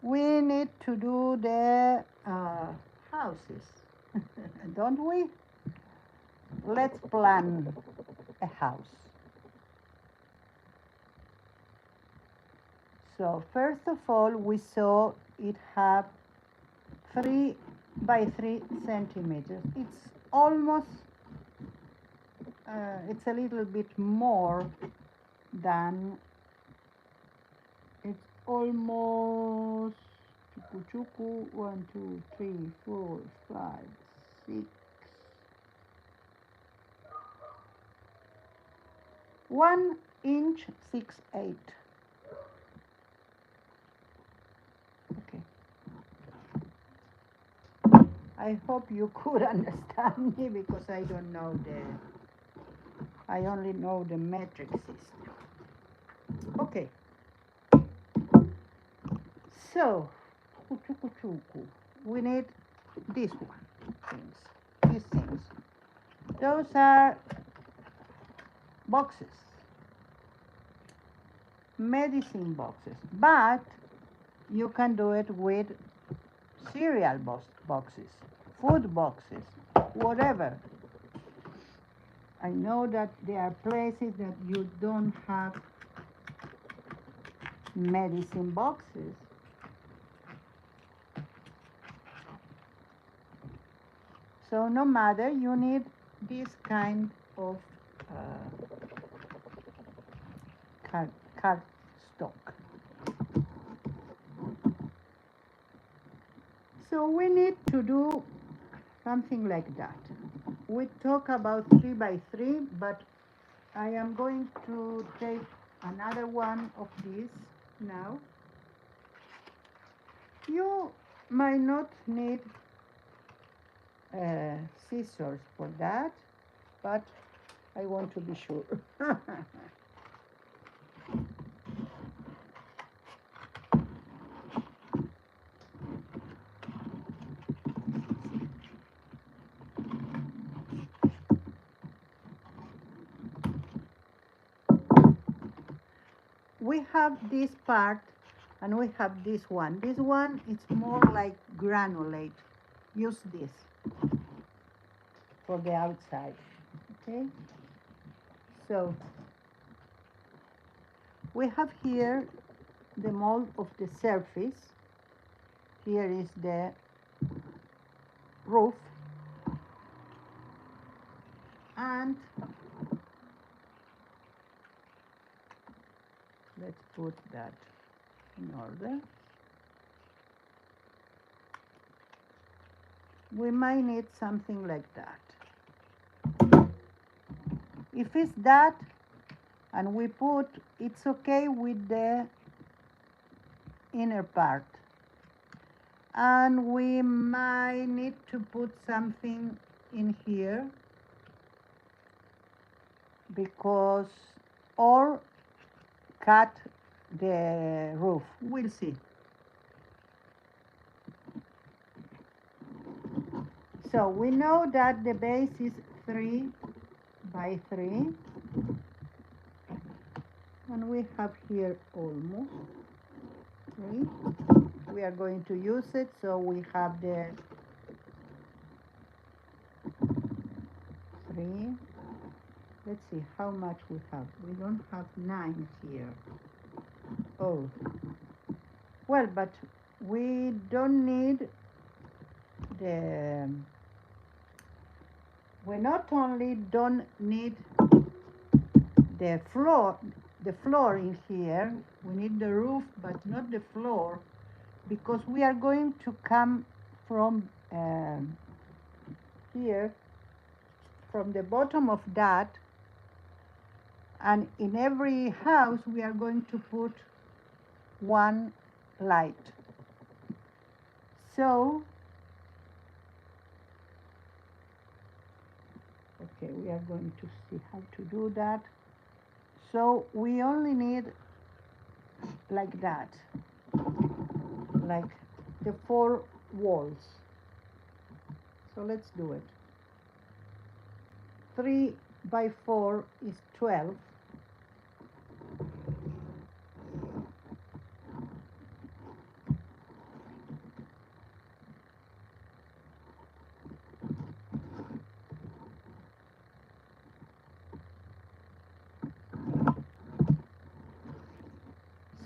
We need to do the houses, don't we? Let's plan a house. So first of all, we saw it have 3 by 3 centimeters. It's almost, it's a little bit more than, it's almost, 1, 2, 3, 4, 5, 6, 1 inch 6/8. Okay. I hope you could understand me because I don't know I only know the metric system. Okay. So, we need this one, these things. Those are boxes, medicine boxes, but you can do it with cereal boxes, food boxes, whatever. I know that there are places that you don't have medicine boxes. So no matter, you need this kind of cardstock. So we need to do something like that. We talk about 3 by 3, but I am going to take another one of these now. You might not need scissors for that, but I want to be sure. We have this part and we have this one. This one is more like granulate. Use this for the outside. Okay? So we have here the mold of the surface. Here is the roof. And let's put that in order. We might need something like that. If it's that, and we put, it's okay with the inner part. And we might need to put something in here because, or cut the roof. We'll see. So we know that the base is 3 by 3. And we have here almost 3. We are going to use it, so we have the 3. Let's see how much we have. We don't have 9 here. Oh. Well, but we don't need the... We not only don't need the floor in here. We need the roof, but not the floor, because we are going to come from here, from the bottom of that, and in every house we are going to put one light. So, okay, we are going to see how to do that. So we only need like that, like the 4 walls. So let's do it. 3 by 4 is 12.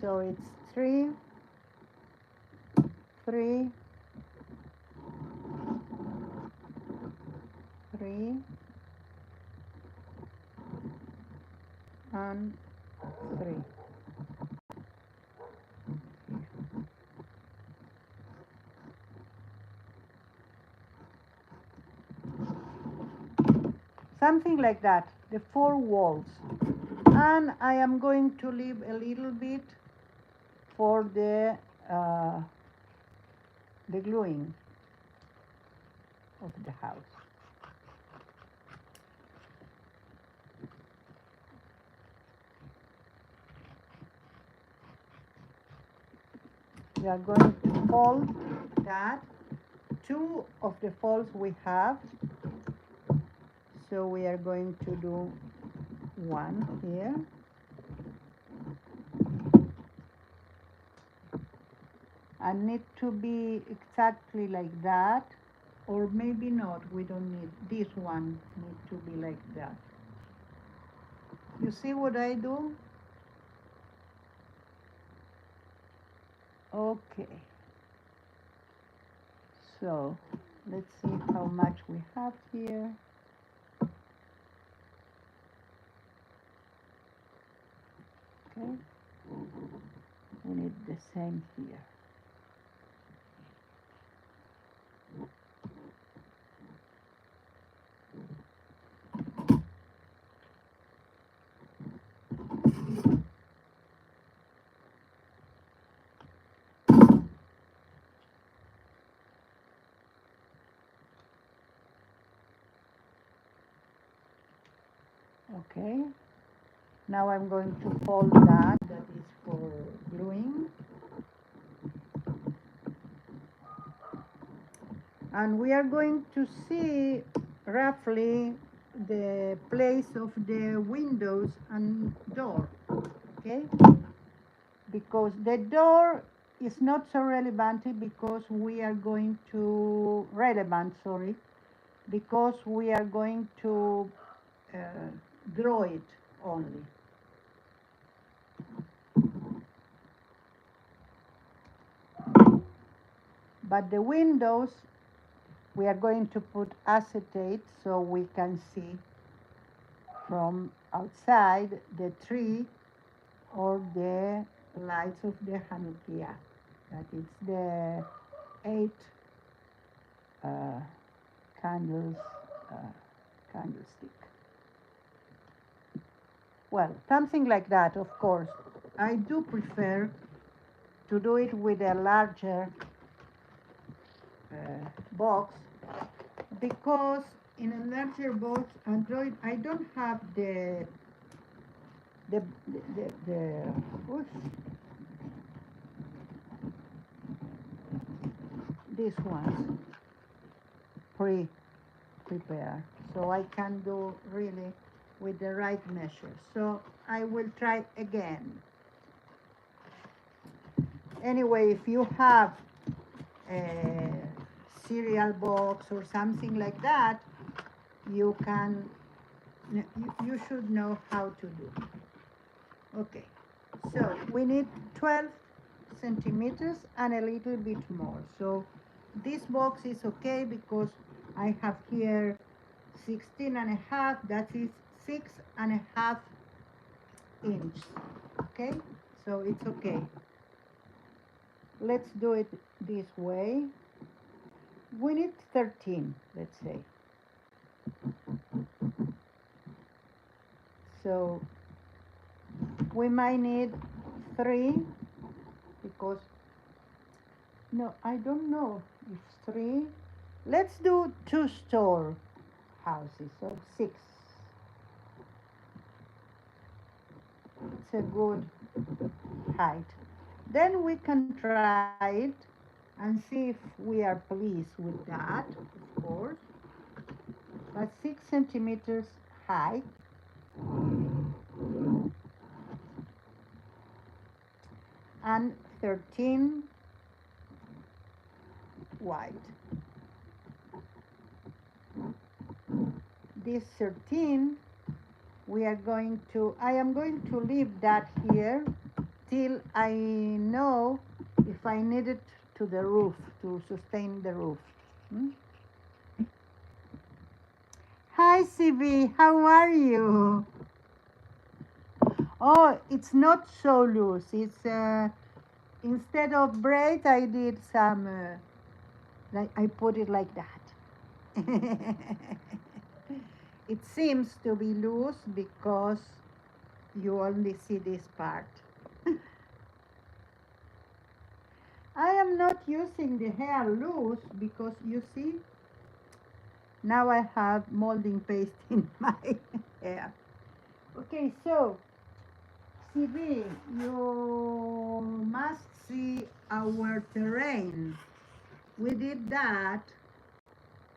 So it's 3, 3, 3, and 3. Something like that, the 4 walls. And I am going to leave a little bit for the gluing of the house. We are going to fold that. 2 of the folds we have, so we are going to do 1 here, and need to be exactly like that, or maybe not. We don't need this one, need to be like that. You see what I do? Okay, so let's see how much we have here. Okay, we need the same here. Okay, now I'm going to fold that is for gluing. And we are going to see roughly the place of the windows and door, okay? Because the door is not so relevant because we are going to, because we are going to draw it only. But the windows, we are going to put acetate so we can see from outside the tree or the lights of the Hanukkah. That is the 8 candles candlestick. Well, something like that, of course. I do prefer to do it with a larger box, because in a larger box, I don't have these ones prepare, so I can do really with the right measure. So I will try again. Anyway, if you have a cereal box or something like that, you should know how to do. Okay, so we need 12 centimeters and a little bit more. So this box is okay because I have here 16 and a half, that is 6.5 inches. Okay, so it's okay. Let's do it this way. We need 13, let's say. So we might need 3 because, no, I don't know if 3. Let's do 2-store houses, so 6. It's a good height. Then we can try it and see if we are pleased with that, of course. But 6 centimeters high and 13 wide. This 13, I am going to leave that here till I know if I need it to the roof, to sustain the roof. Hmm? Hi, CB, how are you? Oh, it's not so loose. It's instead of braid, I did some, like I put it like that. It seems to be loose because you only see this part. I am not using the hair loose because you see, now I have molding paste in my hair. Okay, so CB, you must see our terrain. We did that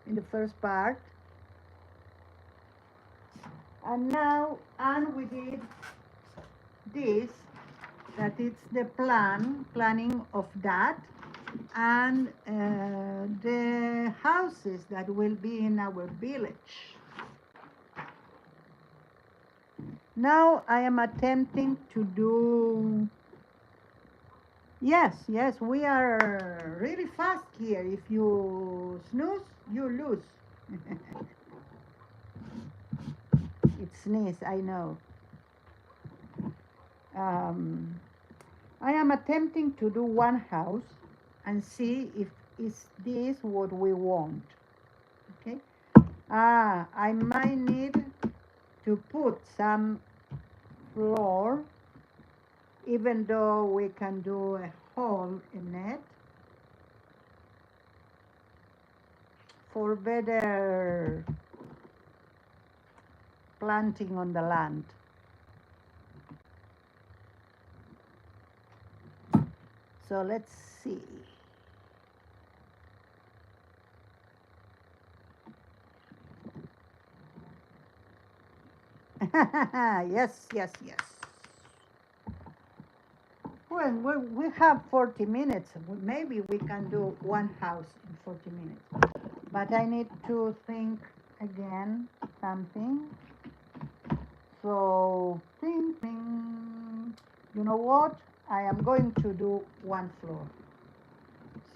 in the first part. And now, and we did this, that it's the planning of that, and the houses that will be in our village. Now I am attempting to do, yes, we are really fast here. If you snooze, you lose. It sneeze, I know. I am attempting to do one house and see if is this what we want. Okay. I might need to put some floor, even though we can do a hole in it for better planting on the land. So let's see. Yes. Well, we have 40 minutes. Maybe we can do one house in 40 minutes. But I need to think again something. So, thinking, you know what? I am going to do one floor.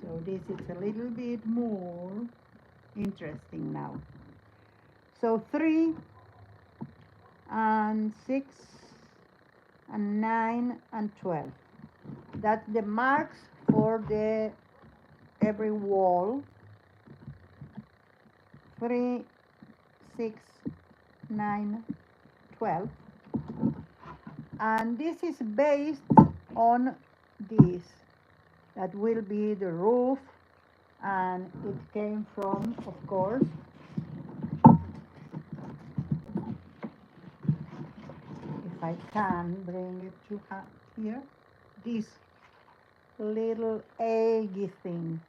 So this is a little bit more interesting now. So 3 and 6 and 9 and 12. That's the marks for the every wall. 3, 6, 9, 12. And this is based on this. That will be the roof, and it came from, of course, if I can bring it to here, this little eggy thing.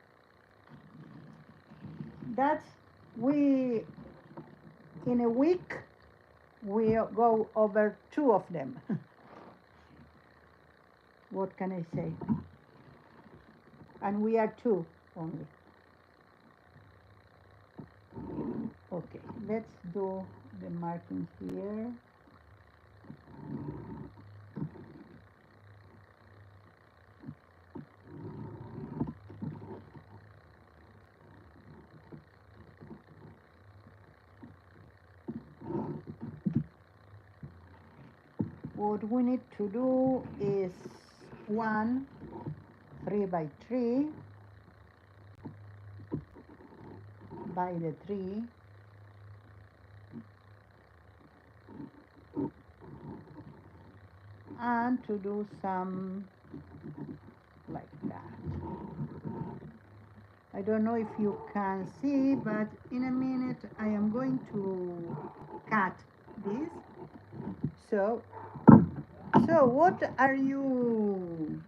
That's, we, in a week, we go over 2 of them. What can I say? And we are 2 only. Okay, let's do the markings here. what we need to do is one 3x3 by the 3, and to do some like that. I don't know if you can see, but in a minute I am going to cut this. So what are you?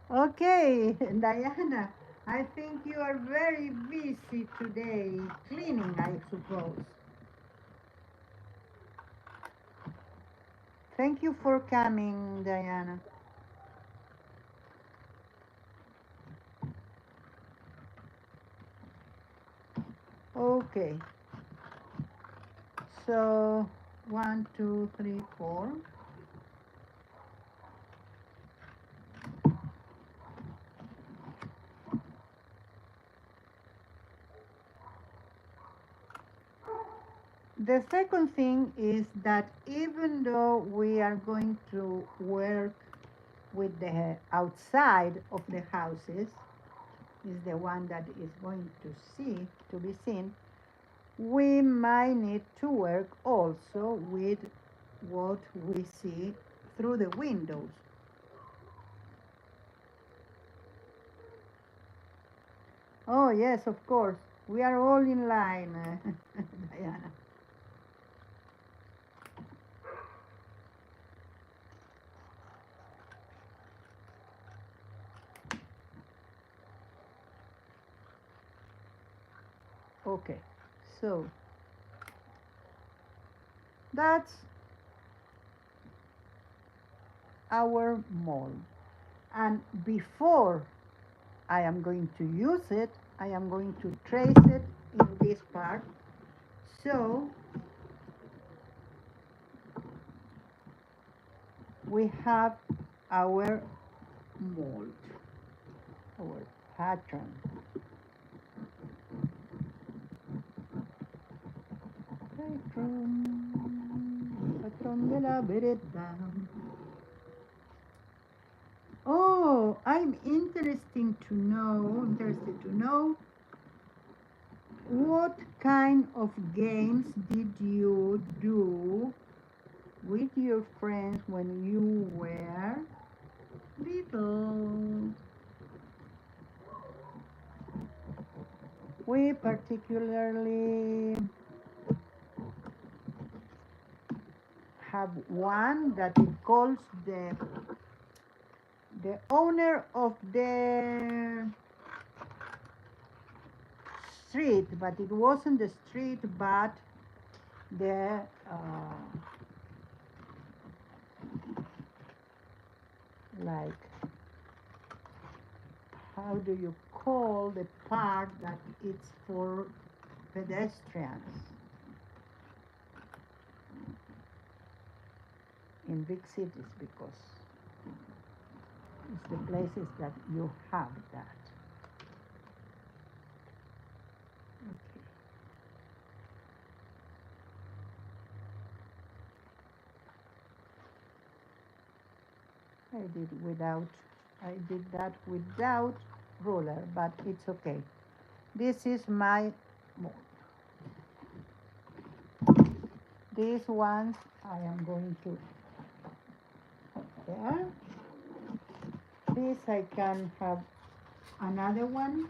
Okay, Diana, I think you are very busy today cleaning, I suppose. Thank you for coming, Diana. Okay, so 1, 2, 3, 4. The second thing is that even though we are going to work with the outside of the houses, is the one that is going to be seen, we might need to work also with what we see through the windows. Oh yes, of course, we are all in line, Diana. Okay, so that's our mold. And before I am going to use it, I am going to trace it in this part. So we have our mold, our pattern. Patrón de la vereda. Oh, I'm interested to know what kind of games did you do with your friends when you were little? We particularly have one that it calls the owner of the street, but it wasn't the street, but the like, how do you call the part that it's for pedestrians in big cities, because it's the places that you have that. Okay. I did that without ruler, but it's okay. This is my mold. These ones I am going to put there. This I can have another one.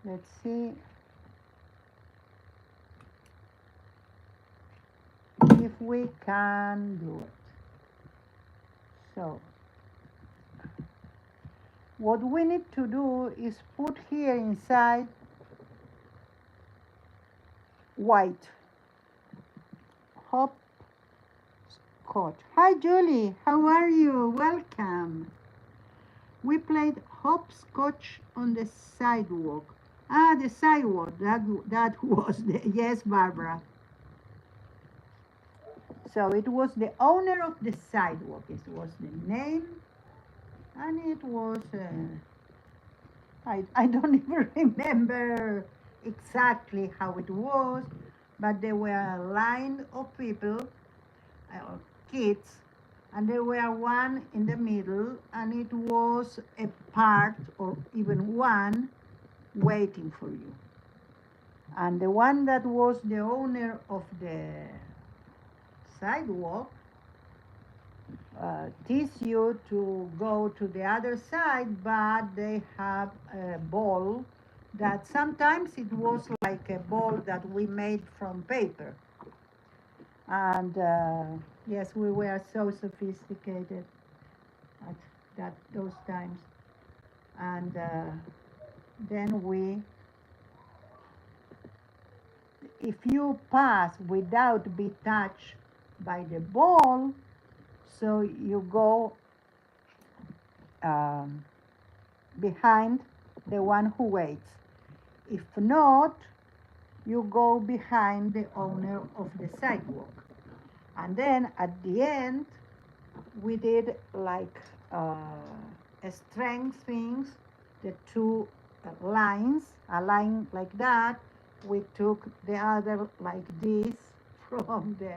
Let's see if we can do it. So what we need to do is put here inside white hopscotch. Hi Julie, how are you? Welcome. We played hopscotch on the sidewalk. Ah, the sidewalk, that was the, yes, Barbara. So it was the owner of the sidewalk, it was the name and it was, I don't even remember exactly how it was, but there were a line of people, kids, and there were one in the middle, and it was a part or even one waiting for you. And the one that was the owner of the sidewalk teach you to go to the other side, but they have a ball that sometimes it was like a ball that we made from paper. And yes, we were so sophisticated at those times. And then if you pass without be touched by the ball, so you go um, behind the one who waits. If not, you go behind the owner of the sidewalk. And then at the end, we did like a strength things, the two lines, a line like that. We took the other like this from the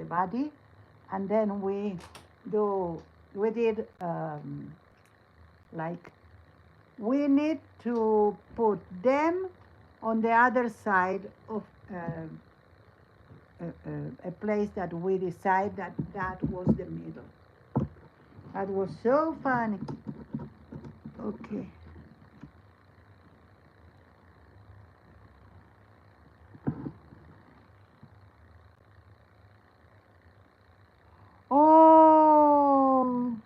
body, and then we did like we need to put them on the other side of a place that we decide that was the middle. That was so funny. Okay. Oh,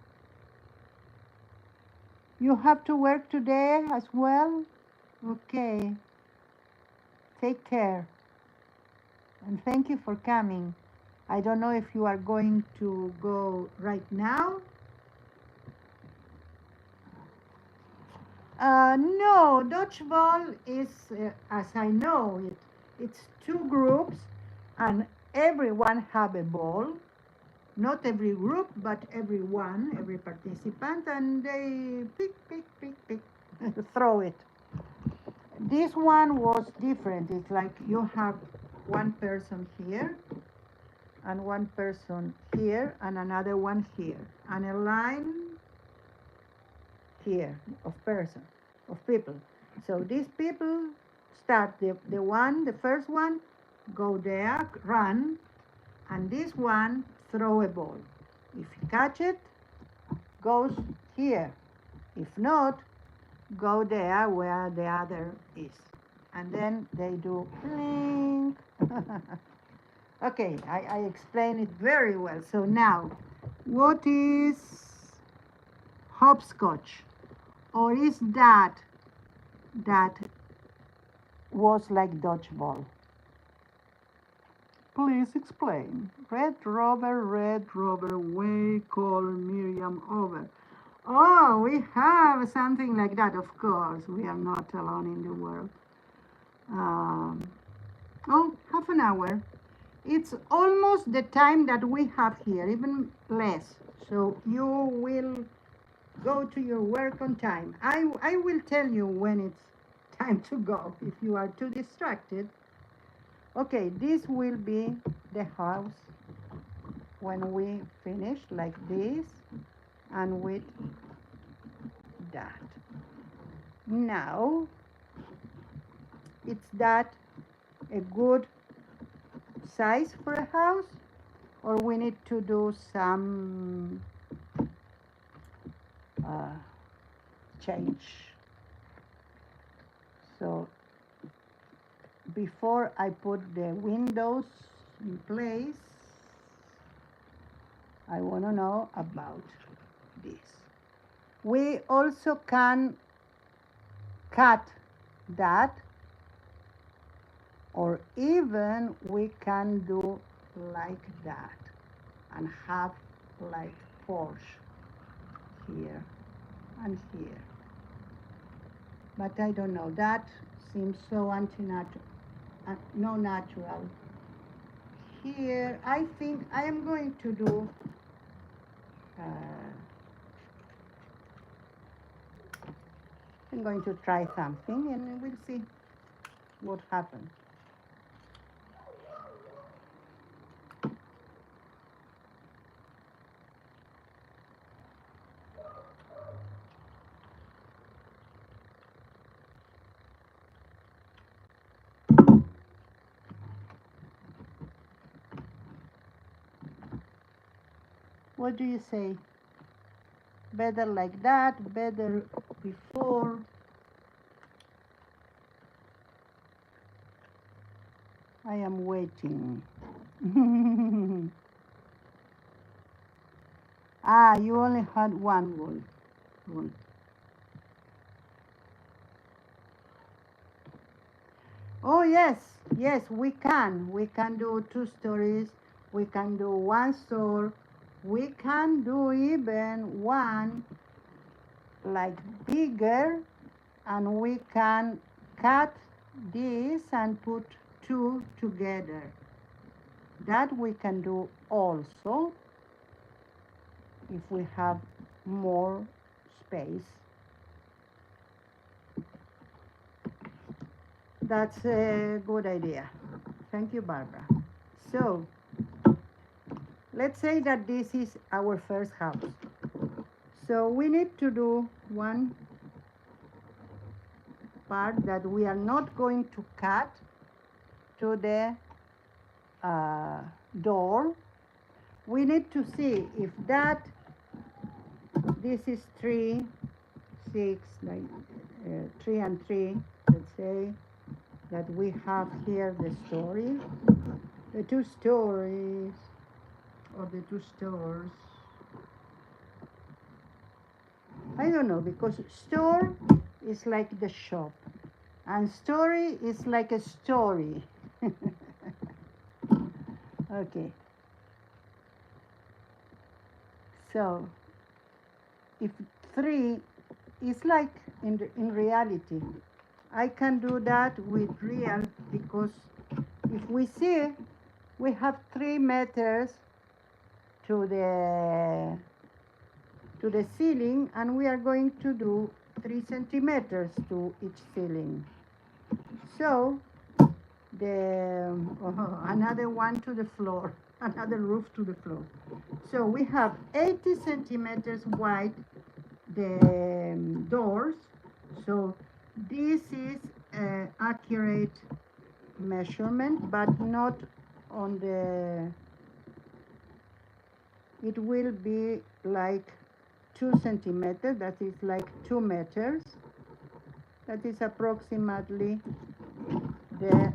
you have to work today as well? Okay. Take care. And thank you for coming. I don't know if you are going to go right now. No, dodgeball is, as I know it, it's two groups and everyone have a ball. Not every group, but everyone, every participant, and they pick, throw it. This one was different. It's like you have one person here and one person here and another one here and a line here of person, of people. So these people start the first one, go there, run, and this one throw a ball. If you catch it, goes here. If not, go there where the other is. And then they do blink. Okay, I explained it very well. So now, what is hopscotch? Or is that was like dodgeball? Please explain. Red Rover, way call Miriam over. Oh, we have something like that, of course. We are not alone in the world. Oh, half an hour. It's almost the time that we have here, even less. So you will go to your work on time. I will tell you when it's time to go if you are too distracted. Okay, this will be the house when we finish like this and with that. Now, it's that a good size for a house, or we need to do some change? So before I put the windows in place, I want to know about this. We also can cut that, or even we can do like that and have like Porsche here and here. But I don't know, that seems so anti-natural, no natural. Here, I think I am going to do I'm going to try something and we'll see what happens. What do you say? Better like that, better before? I am waiting. Ah, you only had one word. Oh, yes, yes, we can. We can do 2 stories. We can do 1 store. We can do even one like bigger, and we can cut this and put 2 together. That we can do also if we have more space. That's a good idea. Thank you, Barbara. So, let's say that this is our first house. So we need to do one part that we are not going to cut to the door. We need to see if this is 3, 6, like 3 and 3, let's say that we have here the 2 stories, or the 2 stores. I don't know, because store is like the shop and story is like a story. Okay. So if 3 is like in reality, I can do that with real, because if we see, we have 3 meters to the ceiling, and we are going to do 3 centimeters to each ceiling. So another one to the floor, another roof to the floor. So we have 80 centimeters wide the doors. So this is accurate measurement, but not on the, it will be like 2 centimeters, that is like 2 meters. That is approximately the,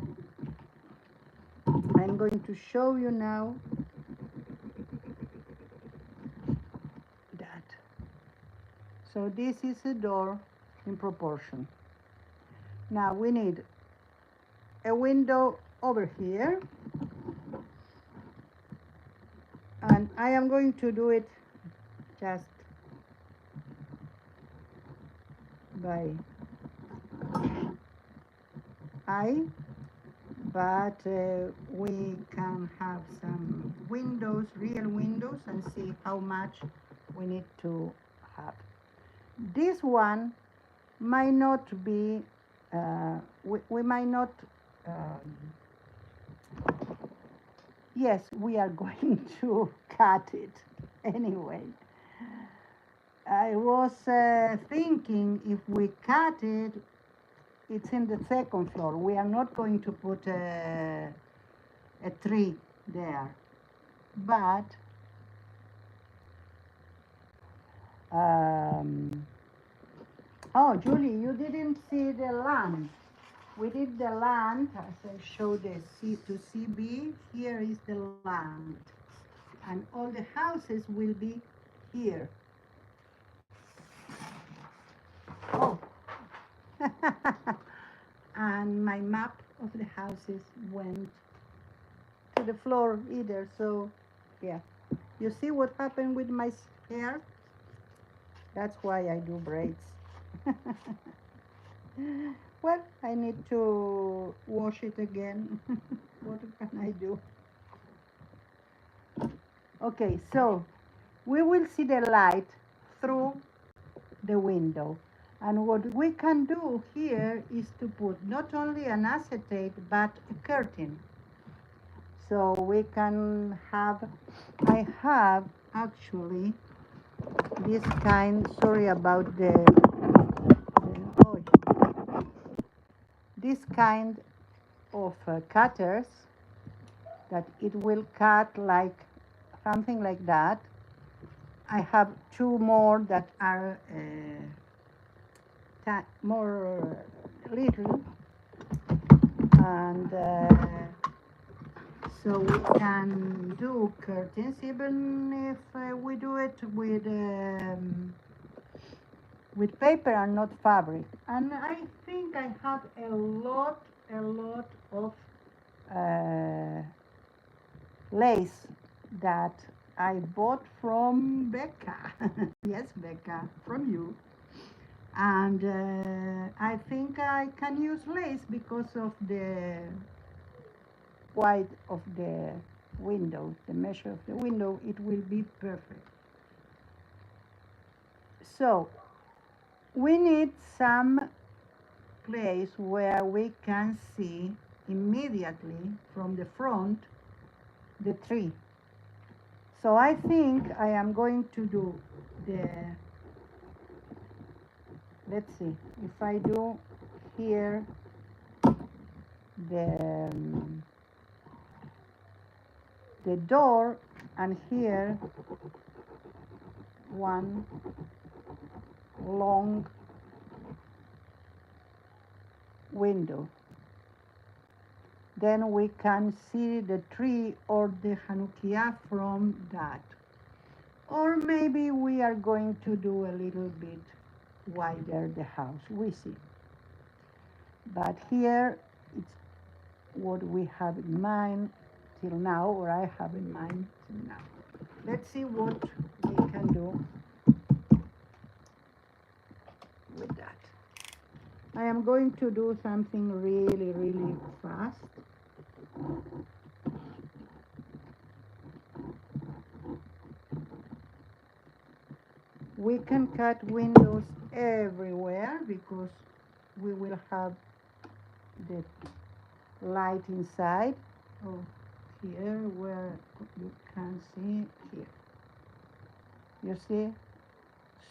I'm going to show you now that. So this is a door in proportion. Now we need a window over here, and I am going to do it just by eye, but we can have some windows, real windows, and see how much we need to have. This one might not be, we might not, yes, we are going to cut it anyway. I was thinking if we cut it, it's in the 2nd floor. We are not going to put a tree there. But oh, Julie, you didn't see the land. We did the land, as I showed the C to CB. Here is the land, and all the houses will be here. Oh, and my map of the houses went to the floor either. So, yeah, you see what happened with my hair? That's why I do braids. Well, I need to wash it again. What can I do? Okay, so we will see the light through the window. And what we can do here is to put not only an acetate but a curtain. So we can have, I have actually this kind, sorry about oh, this kind of cutters that it will cut like something like that. I have two more that are more little, and so we can do curtains even if we do it with paper and not fabric. And I think I have a lot of lace that I bought from Becca. Yes, Becca, from you. And I think I can use lace because of the width of the window, the measure of the window. It will be perfect. So we need some place where we can see immediately from the front the tree. So I think I am going to do the, let's see, if I do here the door, and here one long window, then we can see the tree or the Hanukkah from that. Or maybe we are going to do a little bit wider the house, we see. But here it's what we have in mind till now, or I have in mind till now. Let's see what we can do with that. I am going to do something really fast. We can cut windows everywhere because we will have the light inside. Oh, here where you can see here. You see?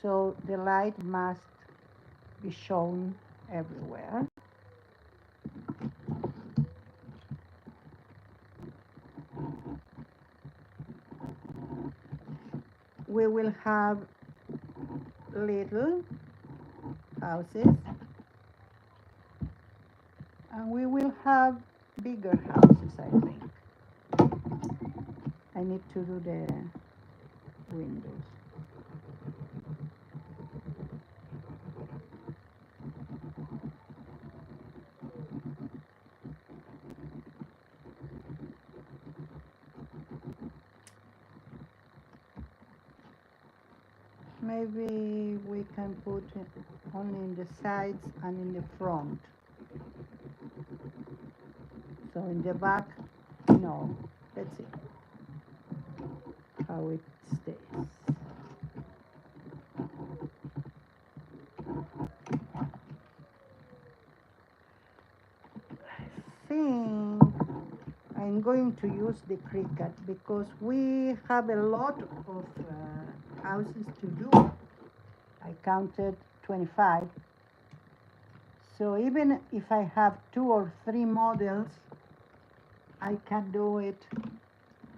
So the light must be shown everywhere. We will have little houses, and we will have bigger houses, I think. I need to do the windows. Maybe we can put it only in the sides and in the front. So in the back, no. Let's see how it stays. I think I'm going to use the Cricut because we have a lot of houses to do. I counted 25. So even if I have 2 or 3 models, I can do it,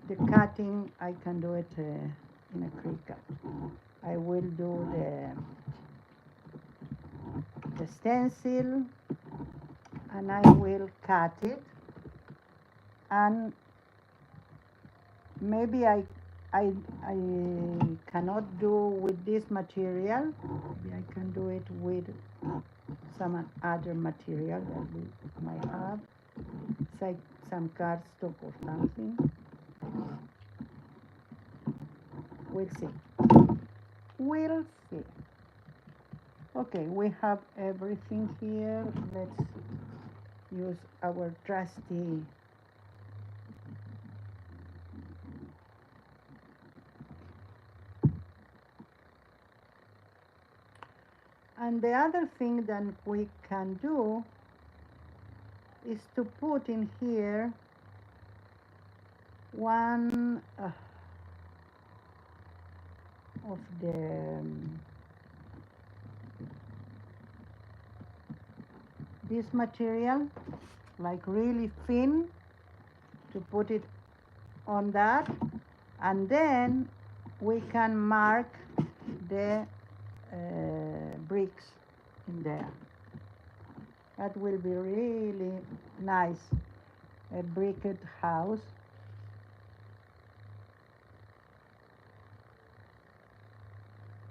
the cutting, I can do it in a Cricut. I will do the stencil, and I will cut it, and maybe I cannot do with this material. Maybe I can do it with some other material that we might have. It's like some cardstock or something. We'll see. We'll see. Okay, we have everything here. Let's use our trusty And the other thing that we can do is to put in here one of the this material, like really thin, to put it on that, and then we can mark the bricks in there. That will be really nice, a bricked house.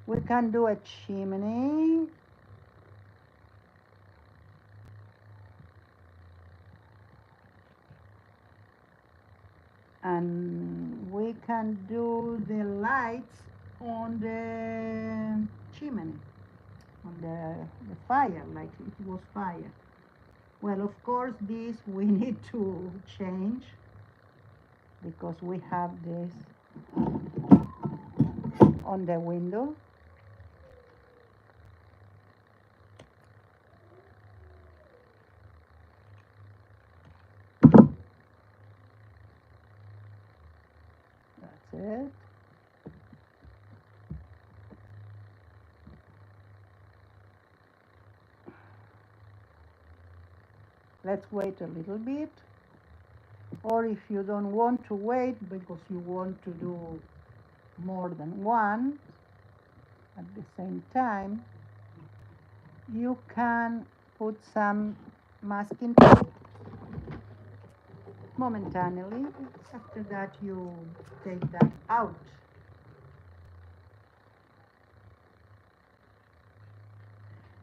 We can do a chimney. And we can do the lights on the chimney, on the fire, like it was fire. Well, of course, this we need to change because we have this on the window. That's it. Let's wait a little bit. Or if you don't want to wait because you want to do more than one at the same time, you can put some masking tape momentarily. After that, you take that out.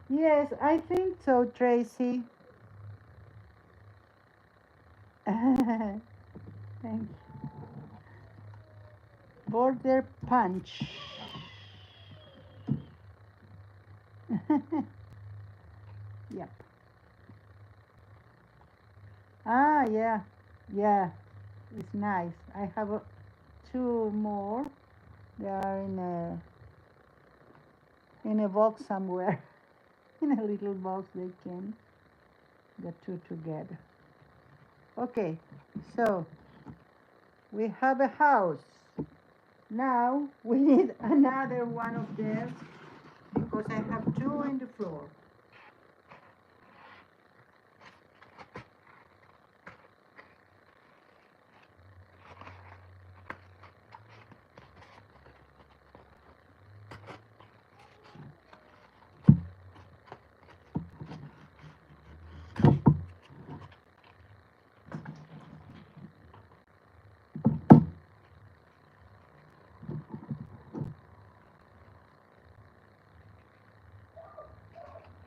Yes, I think so, Tracy. Thank you. Border punch. Yep. Ah, yeah, yeah, it's nice. I have two more. They are in a box somewhere. In a little box, they can the two together. Okay, so we have a house. Now we need another one of them because I have two in the floor.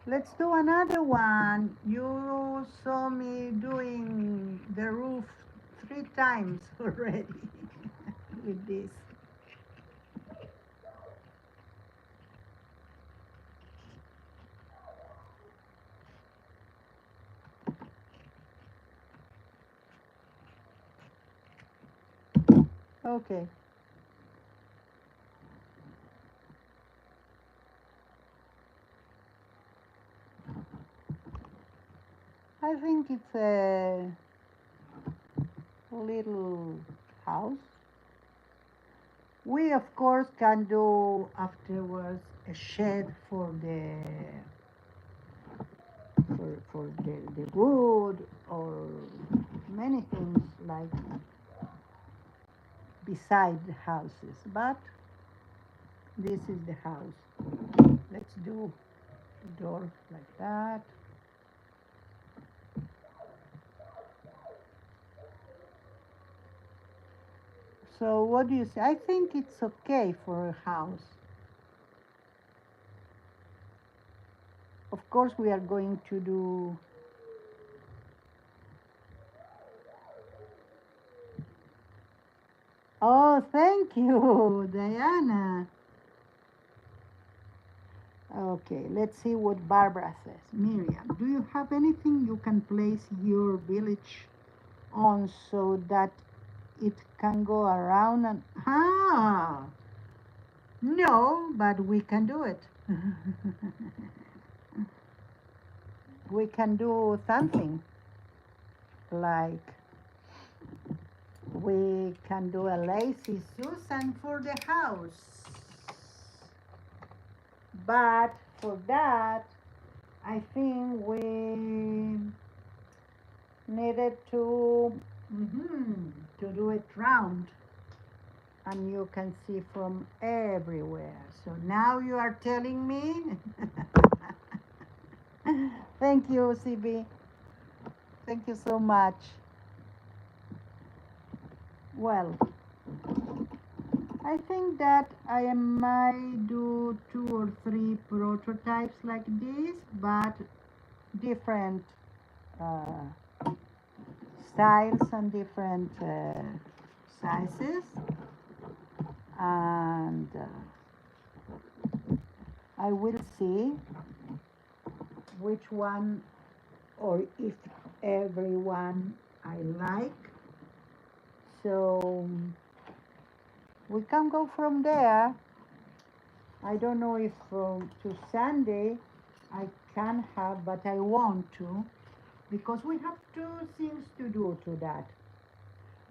Let's do another one. You saw me doing the roof 3 times already with this. Okay. I think it's a little house. We of course can do afterwards a shed for the wood or many things like beside the houses, but this is the house. Let's do a door like that. So what do you say? I think it's okay for a house. Of course, we are going to do Oh, thank you, Diana. Okay, let's see what Barbara says. Miriam, do you have anything you can place your village on so that it can go around and no, but we can do it. we can do something like we can do a lazy Susan for the house. But for that, I think we needed to do it round, and you can see from everywhere. So now you are telling me. Thank you, CB. Thank you so much. Well, I think that I might do 2 or 3 prototypes like this, but different uh, styles and different sizes. And I will see which one or if everyone I like. So we can go from there. I don't know if from to Sunday I can have, but I want to, because we have 2 things to do to that.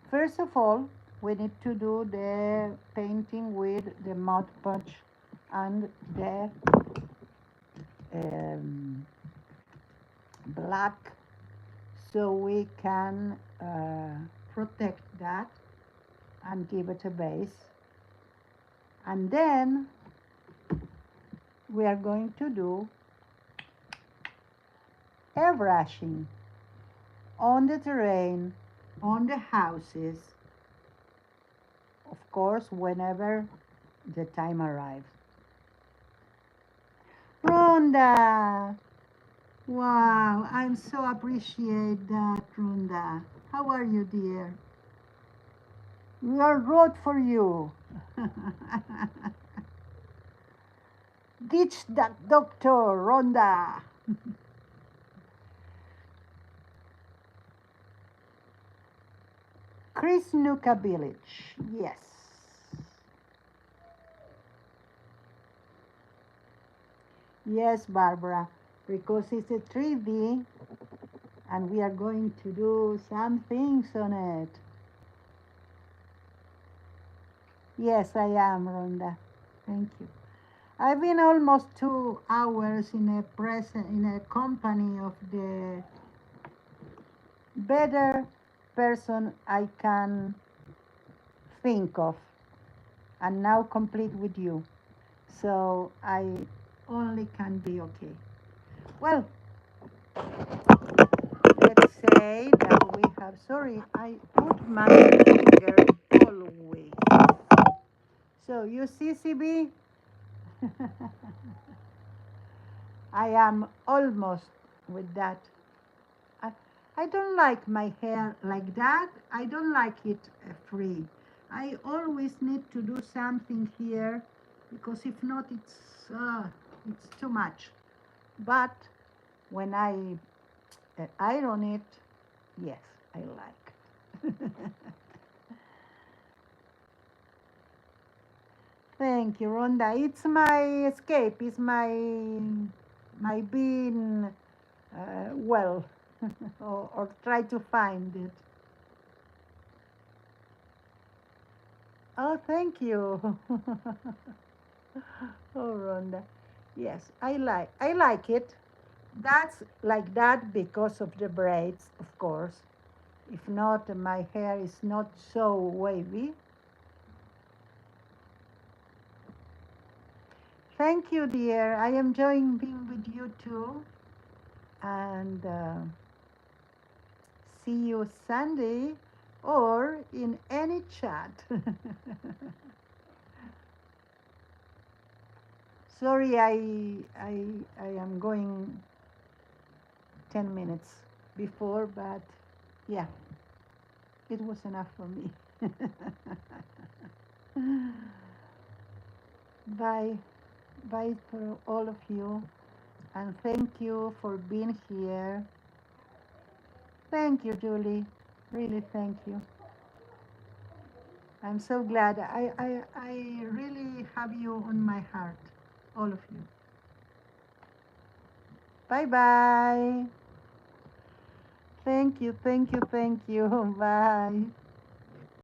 First of all, we need to do the painting with the Mod Podge and the black, so we can protect that and give it a base. And then we are going to do airbrushing on the terrain, on the houses, of course, whenever the time arrives. Rhonda! Wow, I'm so appreciate that, Rhonda. How are you, dear? We are wrote for you. Ditch that doctor, Rhonda. Chris-Nukkah village, yes. Yes, Barbara, because it's a 3D and we are going to do some things on it. Yes, I am, Rhonda. Thank you. I've been almost 2 hours in a company of the better person I can think of, and now complete with you. So I only can be okay. Well, let's say that we have, sorry, I put my finger always. So you see, CB, I am almost with that. I, I don't like my hair like that. I don't like it free. I always need to do something here, because if not, it's too much. But when I iron it, yes, I like. Thank you, Rhonda. It's my escape. It's my being well, or try to find it. Oh, thank you. Oh, Rhonda. Yes, I like it. That's like that because of the braids, of course. If not, my hair is not so wavy. Thank you, dear. I am enjoying being with you too. And see you Sunday or in any chat. Sorry, I am going 10 minutes before, but yeah, it was enough for me. Bye. Bye for all of you. And thank you for being here. Thank you, Julie. Really, thank you. I'm so glad. I really have you on my heart, all of you. Bye bye. Thank you, thank you, thank you. Bye.